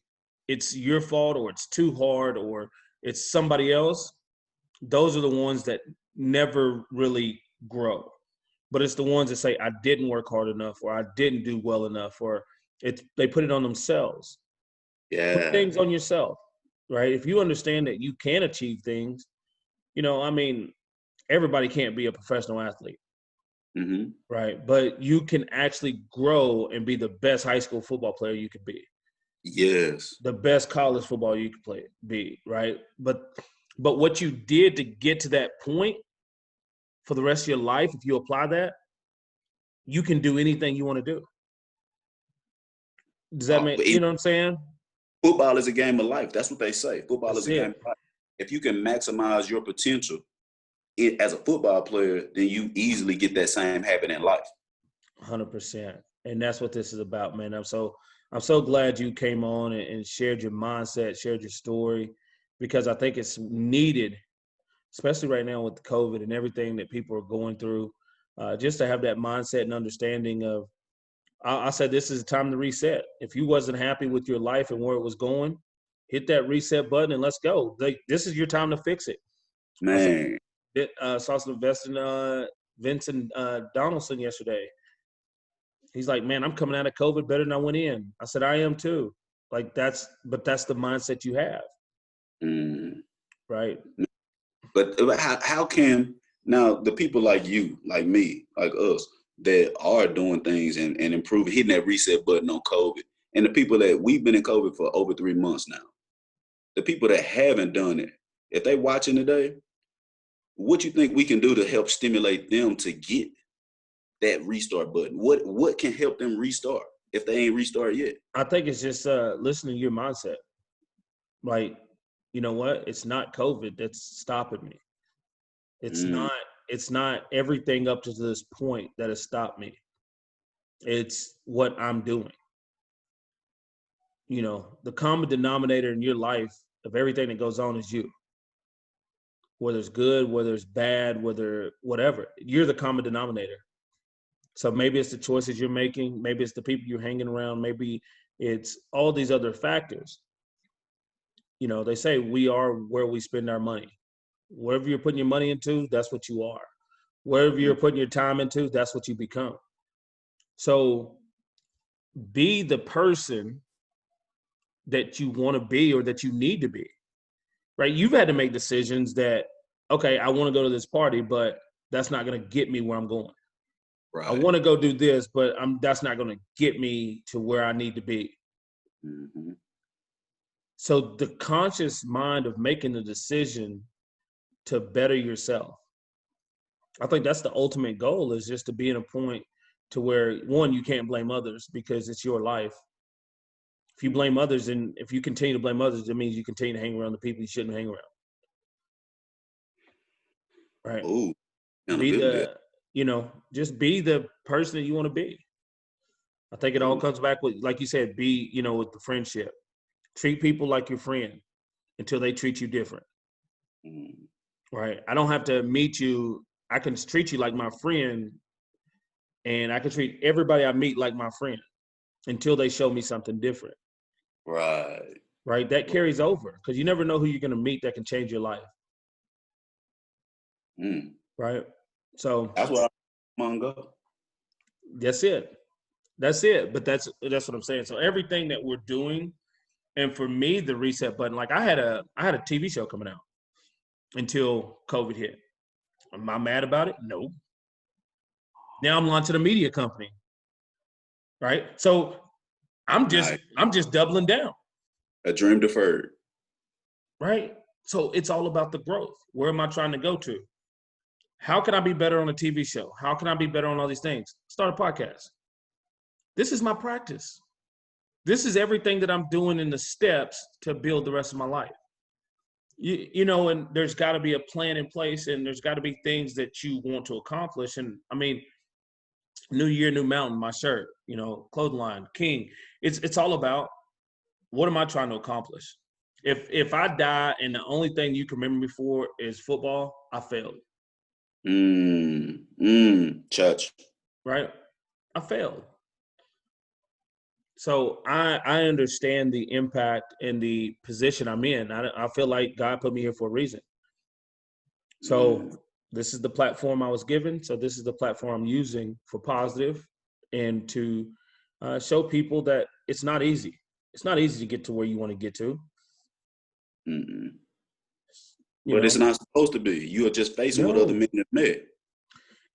it's your fault or it's too hard or it's somebody else. Those are the ones that never really grow. But it's the ones that say, I didn't work hard enough, or I didn't do well enough, or they put it on themselves. Put Yeah. things on yourself, right? If you understand that you can achieve things, everybody can't be a professional athlete, Mm-hmm. right? But you can actually grow and be the best high school football player you could be. Yes. The best college football you could be, right? But what you did to get to that point for the rest of your life, if you apply that, you can do anything you want to do. Does that make, you know what I'm saying? Football is a game of life. That's what they say. Football That's is a game of life. If you can maximize your potential as a football player, then you easily get that same habit in life. 100%. And that's what this is about, man. I'm so glad you came on and shared your mindset, shared your story, because I think it's needed, especially right now with the COVID and everything that people are going through, just to have that mindset and understanding of, I said, this is time to reset. If you wasn't happy with your life and where it was going, hit that reset button and let's go. This is your time to fix it. Man. I saw some Vincent Donaldson yesterday. He's like, man, I'm coming out of COVID better than I went in. I said, I am too. But that's the mindset you have. Mm. Right. But how can now the people like you, like me, like us, that are doing things and improving, hitting that reset button on COVID, and the people that we've been in COVID for over 3 months now, the people that haven't done it, if they watching today, what you think we can do to help stimulate them to get that restart button? What can help them restart if they ain't restarted yet? I think it's just listening to your mindset. Like, you know what? It's not COVID that's stopping me. It's not everything up to this point that has stopped me. It's what I'm doing. The common denominator in your life of everything that goes on is you. Whether it's good, whether it's bad, whatever, you're the common denominator. So maybe it's the choices you're making, maybe it's the people you're hanging around, maybe it's all these other factors. They say we are where we spend our money. Wherever you're putting your money into, that's what you are. Wherever you're putting your time into, that's what you become. So be the person that you want to be or that you need to be, right? You've had to make decisions that, okay, I want to go to this party, but that's not going to get me where I'm going. Right. I want to go do this, but that's not going to get me to where I need to be. Mm-hmm. So the conscious mind of making the decision to better yourself, I think that's the ultimate goal, is just to be in a point to where, one, you can't blame others because it's your life. If you blame others, and if you continue to blame others, it means you continue to hang around the people you shouldn't hang around. Right. Ooh, just be the person that you want to be. I think it all comes back with, like you said, with the friendship. Treat people like your friend until they treat you different. Right. I don't have to meet you. I can treat you like my friend, and I can treat everybody I meet like my friend until they show me something different. Right. Right. That carries over, because you never know who you're going to meet that can change your life. Right. So that's what I'm gonna go. That's it. But that's what I'm saying. So everything that we're doing, and for me, the reset button, like I had a TV show coming out until COVID hit. Am I mad about it? No. Now I'm launching a media company. Right. So I'm just doubling down. A dream deferred. Right. So it's all about the growth. Where am I trying to go to? How can I be better on a TV show? How can I be better on all these things? Start a podcast. This is my practice. This is everything that I'm doing in the steps to build the rest of my life. And there's got to be a plan in place, and there's got to be things that you want to accomplish. And I mean, new year, new mountain, my shirt, clothing line, King. It's all about what am I trying to accomplish? If I die and the only thing you can remember me for is football, I failed. Church. Right? I failed. So I understand the impact and the position I'm in. I feel like God put me here for a reason. So this is the platform I was given. So this is the platform I'm using for positive and to show people that it's not easy. It's not easy to get to where you want to get to. But it's not supposed to be. You are just facing what other men have met.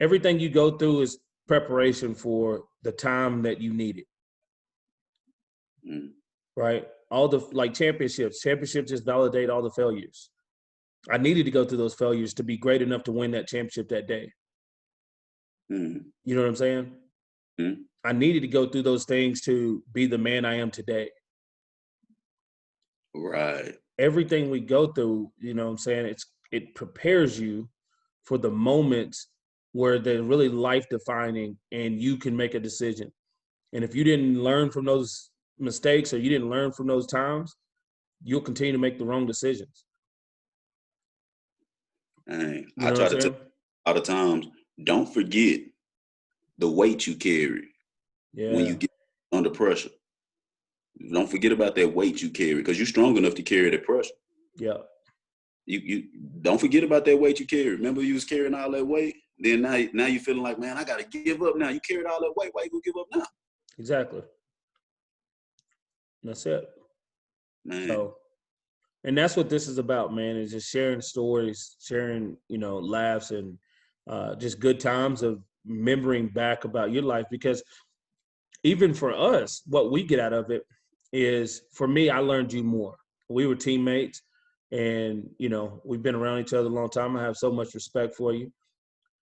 Everything you go through is preparation for the time that you need it. Right? All the championships just validate all the failures. I needed to go through those failures to be great enough to win that championship that day. You know what I'm saying? I needed to go through those things to be the man I am today. Right. Everything we go through, you know what I'm saying, it prepares you for the moments where they're really life-defining and you can make a decision. And if you didn't learn from those mistakes or you didn't learn from those times, you'll continue to make the wrong decisions. I try to tell a lot of times, don't forget the weight you carry when you get under pressure. Don't forget about that weight you carry because you're strong enough to carry that pressure. Yeah. You don't forget about that weight you carry. Remember you was carrying all that weight? Then now you're feeling like, man, I got to give up now. You carried all that weight. Why you going to give up now? Exactly. That's it. Man. So, and that's what this is about, man, is just sharing stories, sharing, laughs and just good times of remembering back about your life. Because even for us, what we get out of it is, for me, I learned you more. We were teammates and, we've been around each other a long time. I have so much respect for you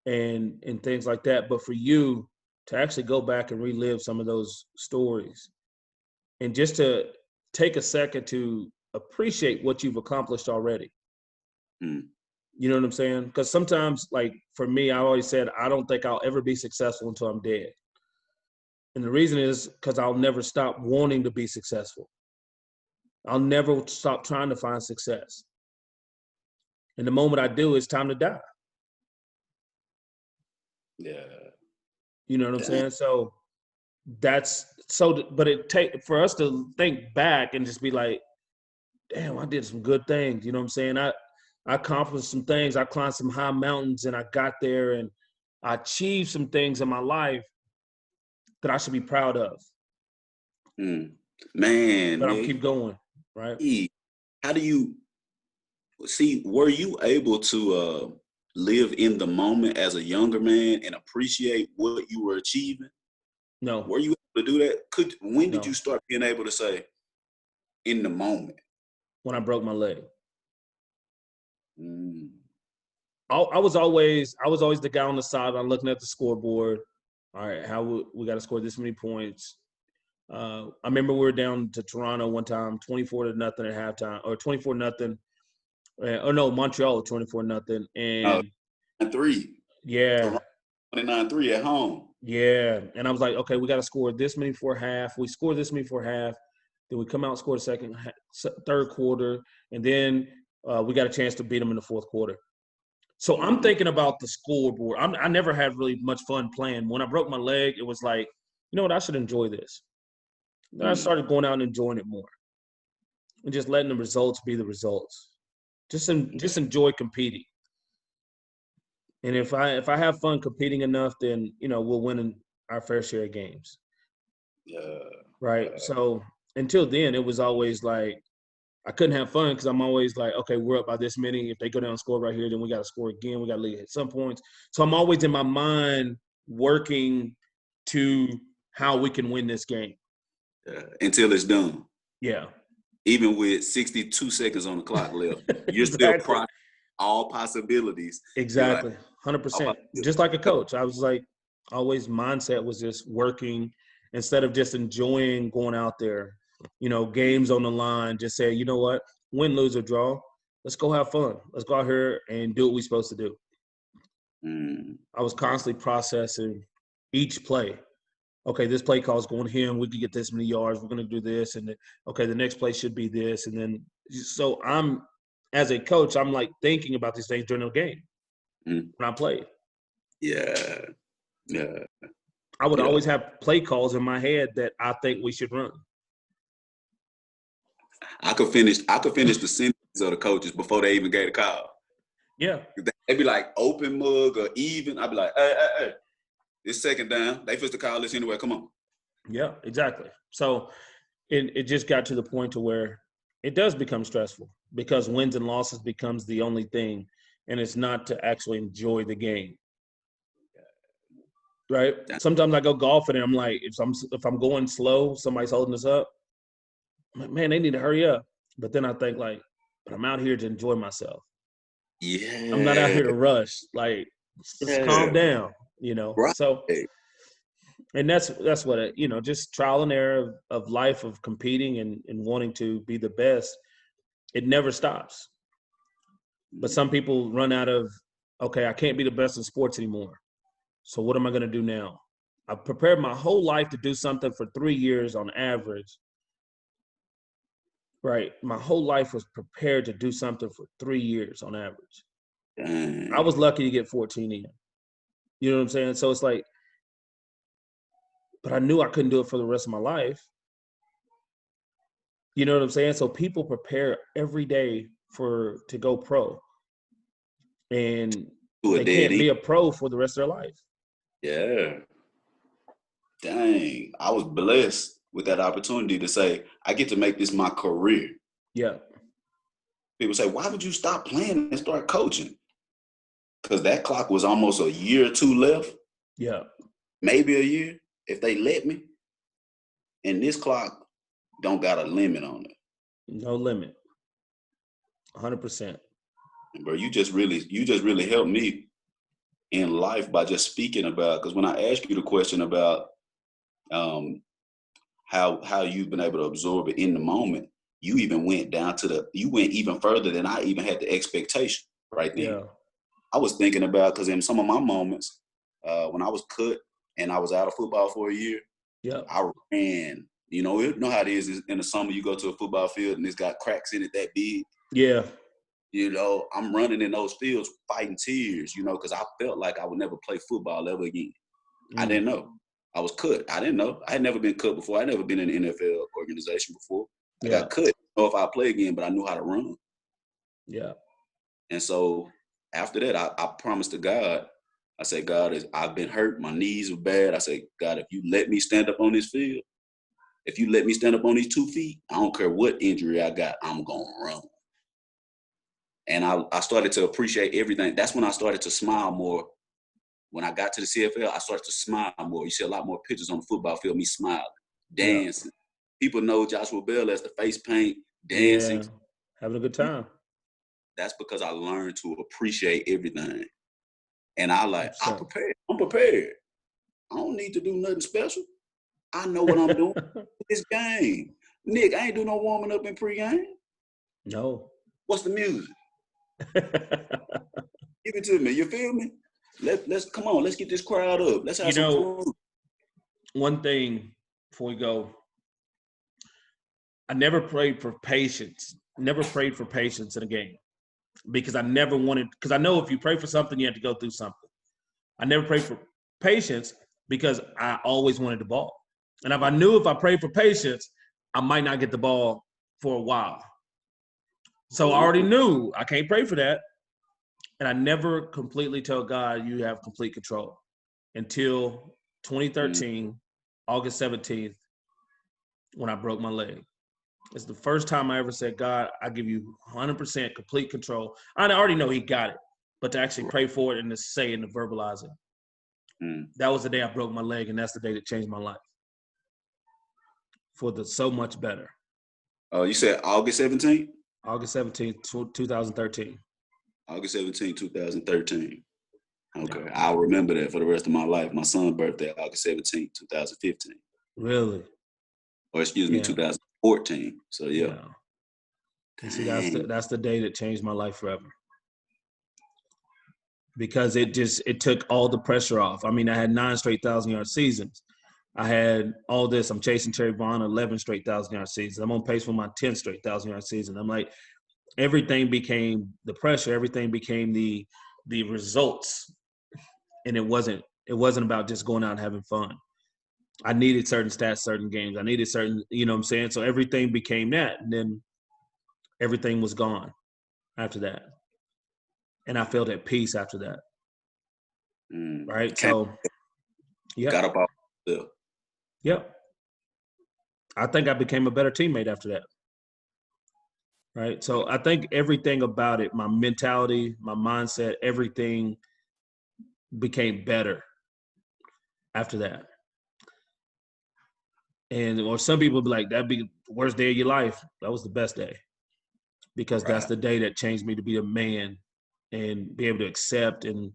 and things like that. But for you to actually go back and relive some of those stories and just to take a second to appreciate what you've accomplished already. You know what I'm saying? Because sometimes, like for me, I always said, I don't think I'll ever be successful until I'm dead. And the reason is because I'll never stop wanting to be successful. I'll never stop trying to find success. And the moment I do, it's time to die. Yeah. You know what I'm saying? So but for us to think back and just be like, damn, I did some good things. You know what I'm saying? I accomplished some things. I climbed some high mountains and I got there and I achieved some things in my life that I should be proud of. Man. But I'll keep going, right? How do you were you able to live in the moment as a younger man and appreciate what you were achieving? No. Were you able to do that? When did you start being able to say in the moment? When I broke my leg. I was always the guy on the sideline looking at the scoreboard. All right, how we got to score this many points. I remember we were down to Toronto one time, 24-0 at halftime, or 24-0. Montreal 24-0, and 3. Yeah. 29-3 at home. Yeah, and I was like, okay, we got to score this many for half. We score this many for half. Then we come out and score the third quarter, and then we got a chance to beat them in the fourth quarter. So I'm thinking about the scoreboard. I never had really much fun playing. When I broke my leg, it was like, you know what, I should enjoy this. Then I started going out and enjoying it more and just letting the results be the results. Just enjoy competing. And if I have fun competing enough, then, we'll win our fair share of games. Yeah. Right. So until then, it was always like, I couldn't have fun because I'm always like, okay, we're up by this many. If they go down and score right here, then we got to score again. We got to lead at some points. So I'm always in my mind working to how we can win this game. Until it's done. Yeah. Even with 62 seconds on the clock left, you're Exactly. still all possibilities. Exactly. 100%. Just like a coach. I was like, always mindset was just working instead of just enjoying going out there. Games on the line, just say, you know what, win, lose, or draw. let's go have fun. Let's go out here and do what we're supposed to do. I was constantly processing each play. Okay, this play call is going to him. We can get this many yards. We're going to do this. And then, okay, the next play should be this. And then, so as a coach, I'm like thinking about these things during the game when I played. Yeah. Yeah. I would always have play calls in my head that I think we should run. I could finish the sentence of the coaches before they even gave the call. Yeah. They'd be like open mug or even. I'd be like, hey. It's second down. They supposed to call this anyway. Come on. Yeah, exactly. So it just got to the point to where it does become stressful because wins and losses becomes the only thing, and it's not to actually enjoy the game. Right? Sometimes I go golfing and I'm like, if I'm going slow, somebody's holding us up. I'm like, man, they need to hurry up. But then I think like, but I'm out here to enjoy myself. Yeah. I'm not out here to rush. Like, just calm down. Right. So, and that's what it, just trial and error of life of competing and wanting to be the best. It never stops. But some people run out of, okay, I can't be the best in sports anymore. So what am I going to do now? I've prepared my whole life to do something for 3 years on average. Right. My whole life was prepared to do something for 3 years on average. Dang. I was lucky to get 14 in. You know what I'm saying? So it's like, but I knew I couldn't do it for the rest of my life. You know what I'm saying? So people prepare every day to go pro. And they can't be a pro for the rest of their life. Yeah. Dang. I was blessed with that opportunity to say, I get to make this my career. Yeah. People say, why would you stop playing and start coaching? Because that clock was almost a year or two left. Yeah. Maybe a year, if they let me. And this clock don't got a limit on it. No limit. 100%. Bro, you just really helped me in life by just speaking about, because when I asked you the question about how you've been able to absorb it in the moment, you even went you went even further than I even had the expectation right then. Yeah. I was thinking about, because in some of my moments, when I was cut and I was out of football for a year, I ran. You know how it is in the summer, you go to a football field and it's got cracks in it that big. Yeah. I'm running in those fields fighting tears, because I felt like I would never play football ever again. I didn't know. I was cut. I didn't know. I had never been cut before. I had never been in an NFL organization before. I got cut. I don't know if I'll play again, but I knew how to run. Yeah. And so after that, I promised to God, I said, God, I've been hurt. My knees are bad. I said, God, if you let me stand up on this field, if you let me stand up on these 2 feet, I don't care what injury I got, I'm going to run. And I started to appreciate everything. That's when I started to smile more. When I got to the CFL, I started to smile more. You see a lot more pictures on the football field, me smiling, dancing. Yeah. People know Joshua Bell as the face paint, dancing. Yeah. Having a good time. That's because I learned to appreciate everything. And I'm prepared. I'm prepared. I don't need to do nothing special. I know what I'm doing. This game. Nick, I ain't do no warming up in pregame. No. What's the music? Give it to me. You feel me? Let's come on. Let's get this crowd up. Let's have some fun. One thing before we go, I never prayed for patience. Never prayed for patience in a game because I never wanted. Because I know if you pray for something, you have to go through something. I never prayed for patience because I always wanted the ball. And if I knew if I prayed for patience, I might not get the ball for a while. So I already knew I can't pray for that. And I never completely tell God you have complete control until 2013, August 17th, when I broke my leg. It's the first time I ever said, God, I give you 100% complete control. I already know he got it, but to actually pray for it and to say it and to verbalize it. That was the day I broke my leg, and that's the day that changed my life for the so much better. Oh, you said August 17th? August 17th, 2013. August 17th, 2013. Okay. I'll remember that for the rest of my life. My son's birthday, August 17th, 2015. Really? Or excuse me, 2014. So, yeah. And see, that's the day that changed my life forever. Because it took all the pressure off. I mean, I had 9 straight 1,000-yard seasons. I had all this. I'm chasing Terry Vaughn, 11 straight 1,000-yard seasons. I'm on pace for my 10th straight 1,000-yard season. I'm like, everything became the pressure. Everything became the results, and it wasn't about just going out and having fun. I needed certain stats, certain games. I needed certain, you know what I'm saying? So everything became that, and then everything was gone after that. And I felt at peace after that. Right? So, yeah. Got up off the. Yep. I think I became a better teammate after that. Right? So I think everything about it, my mentality, my mindset, everything became better after that. And or some people be like, that'd be the worst day of your life. That was the best day. Because that's the day that changed me to be a man and be able to accept and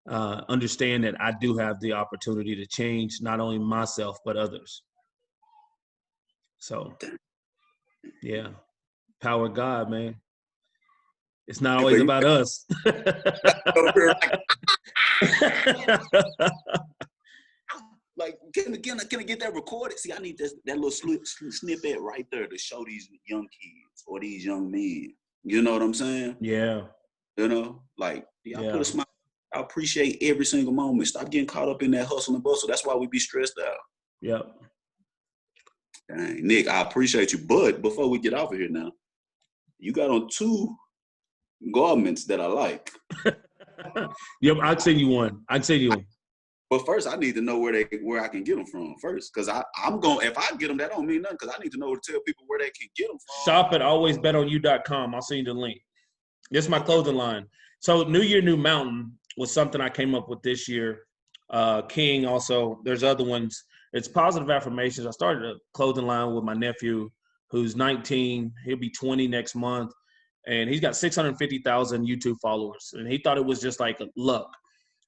understand that I do have the opportunity to change not only myself, but others. So, yeah, power of God, man. It's not always about us. Like, can I get that recorded? See, I need that little snippet right there to show these young kids or these young men. You know what I'm saying? Yeah. You know, like, y'all put a smile. I appreciate every single moment. Stop getting caught up in that hustle and bustle. That's why we be stressed out. Yep. Dang, Nick, I appreciate you. But before we get off of here now, you got on 2 garments that I like. Yep, I'd send you one. But first, I need to know where I can get them from first, because I'm going. If I get them, that don't mean nothing. Because I need to know to tell people where they can get them from. Shop at alwaysbetonyou.com. I'll send you the link. This is my clothing line. So New Year, New Mountain was something I came up with this year. King also. There's other ones. It's positive affirmations. I started a clothing line with my nephew, who's 19. He'll be 20 next month, and he's got 650,000 YouTube followers. And he thought it was just like luck.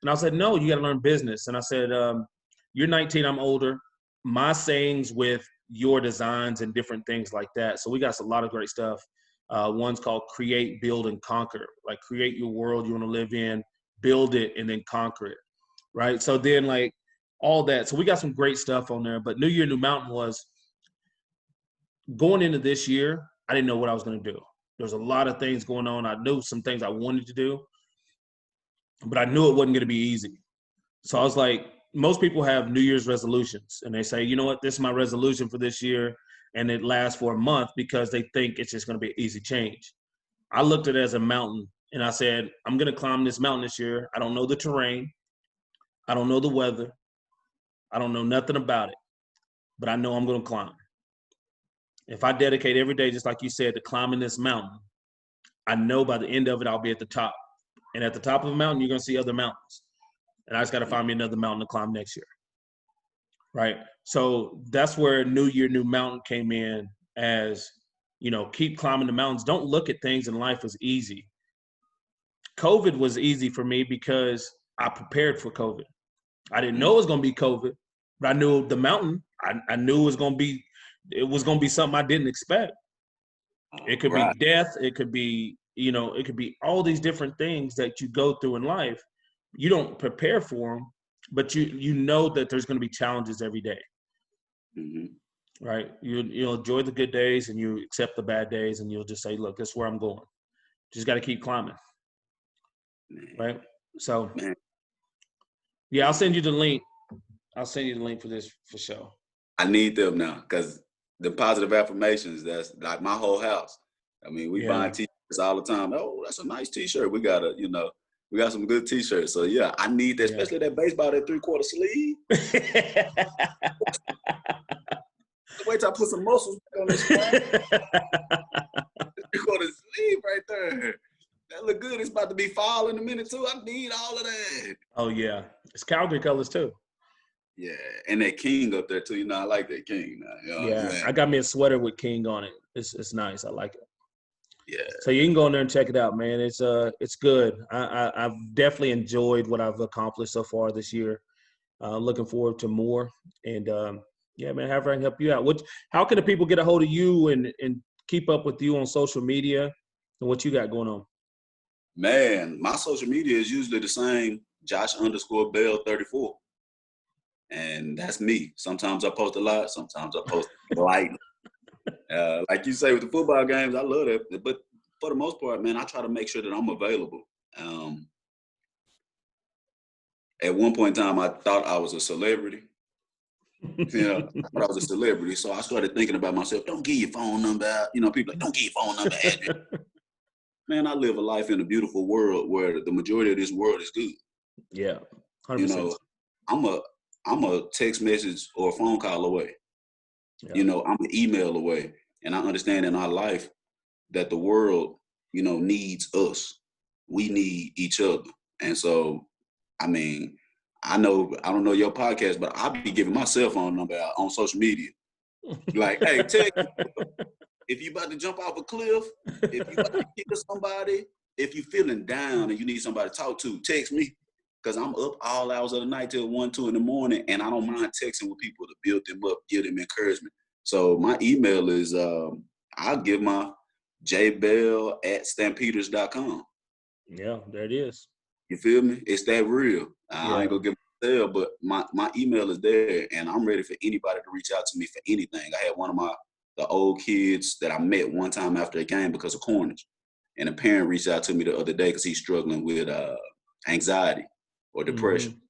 And I said, no, you got to learn business. And I said, you're 19, I'm older. My sayings with your designs and different things like that. So we got a lot of great stuff. One's called Create, Build, and Conquer. Like, create your world you want to live in, build it, and then conquer it, right? So then, like, all that. So we got some great stuff on there. But New Year, New Mountain was going into this year, I didn't know what I was going to do. There's a lot of things going on. I knew some things I wanted to do, but I knew it wasn't going to be easy. So I was like, most people have New Year's resolutions, and they say, you know what, this is my resolution for this year, and it lasts for a month because they think it's just going to be an easy change. I looked at it as a mountain, and I said, I'm going to climb this mountain this year. I don't know the terrain. I don't know the weather. I don't know nothing about it, but I know I'm going to climb. If I dedicate every day, just like you said, to climbing this mountain, I know by the end of it, I'll be at the top. And at the top of the mountain, you're going to see other mountains. And I just got to find me another mountain to climb next year. Right? So that's where New Year, New Mountain came in as, you know, keep climbing the mountains. Don't look at things in life as easy. COVID was easy for me because I prepared for COVID. I didn't know it was going to be COVID, but I knew the mountain. I knew it was going to be something I didn't expect. It could be death. It could be, you know, it could be all these different things that you go through in life. You don't prepare for them, but you know that there's going to be challenges every day. Mm-hmm. Right? You'll enjoy the good days and you accept the bad days, and you'll just say, look, this is where I'm going. Just got to keep climbing. Right? So, yeah, I'll send you the link. I'll send you the link for this for sure. I need them now, because the positive affirmations, that's like my whole house. I mean, we buy t-shirts all the time. Oh, that's a nice t-shirt. We got we got some good t-shirts. So yeah, I need that, especially that baseball, that 3/4 sleeve. Wait till I put some muscles back on this 3/4 sleeve right there. That look good. It's about to be fall in a minute too. I need all of that. Oh yeah, it's Calgary colors too. Yeah, and that King up there too. You know, I like that King now. You know what I'm saying? I got me a sweater with King on it. It's nice. I like it. Yeah. So you can go in there and check it out, man. It's good. I've definitely enjoyed what I've accomplished so far this year. Looking forward to more. And yeah, man, however I can help you out. How can the people get a hold of you and keep up with you on social media and what you got going on? Man, my social media is usually the same, Josh_Bell34. And that's me. Sometimes I post a lot, sometimes I post lightly. Like you say with the football games, I love that. But for the most part, man, I try to make sure that I'm available. At one point in time, I thought I was a celebrity. I thought I was a celebrity. So I started thinking about myself, don't give your phone number out. People like, don't give your phone number address. Man, I live a life in a beautiful world where the majority of this world is good. Yeah, 100%. I'm a text message or a phone call away. Yeah. I'm an email away. And I understand in our life that the world, needs us. We need each other. And so, I don't know your podcast, but I'll be giving my cell phone number out on social media. Like, hey, text if you about to jump off a cliff, if you about to kill somebody, if you feeling down and you need somebody to talk to, text me. Because I'm up all hours of the night till 1, 2 in the morning, and I don't mind texting with people to build them up, give them encouragement. So my email is, I'll give my jbell@stampeders.com. Yeah, there it is. You feel me? It's that real. I ain't gonna give my cell, but my email is there, and I'm ready for anybody to reach out to me for anything. I had one of the old kids that I met one time after a game because of corners, and a parent reached out to me the other day because he's struggling with anxiety or depression.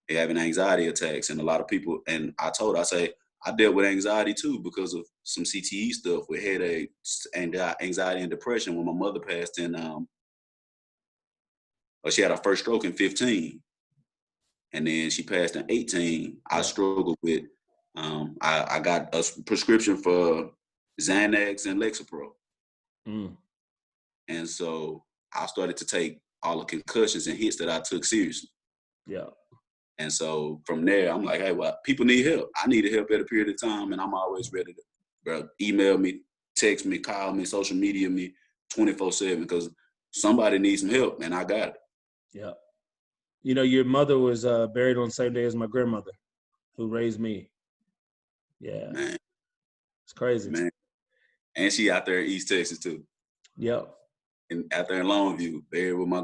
They're having anxiety attacks, and a lot of people. And I dealt with anxiety too because of some CTE stuff with headaches and anxiety and depression when my mother passed in. She had her first stroke in 15, and then she passed in 18. I struggled with. I got a prescription for Xanax and Lexapro, and so I started to take all the concussions and hits that I took seriously. Yeah. And so from there, I'm like, hey, well, people need help. I needed help at a period of time, and I'm always ready to email me, text me, call me, social media me 24/7 because somebody needs some help, and I got it. Yeah. Your mother was buried on the same day as my grandmother who raised me. Yeah. Man. It's crazy. Man. And she out there in East Texas too. Yep. And out there in Longview, buried with my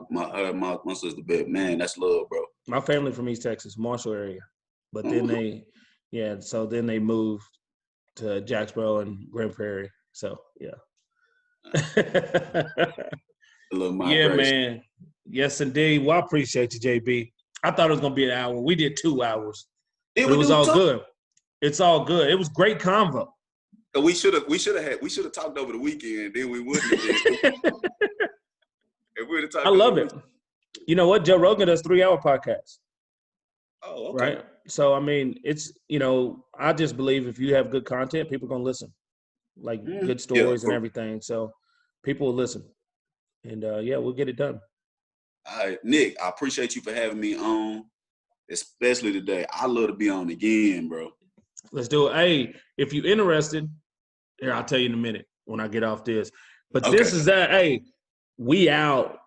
sister. But man, that's love, bro. My family from East Texas, Marshall area. But then they moved to Jacksboro and Grand Prairie. So, yeah. Yeah, man. Yes, indeed. Well, I appreciate you, JB. I thought it was going to be an hour. We did 2 hours. It was all good. It's all good. It was great convo. So we should have talked over the weekend. Then we wouldn't have. If we would have talked. I love it. You know what? Joe Rogan does 3-hour podcasts. Oh, okay. Right. So it's I just believe if you have good content, people are gonna listen, like good stories and everything. So people will listen, and we'll get it done. All right, Nick, I appreciate you for having me on, especially today. I love to be on again, bro. Let's do it. Hey, if you're interested, here I'll tell you in a minute when I get off this. But This is that. Hey, we out.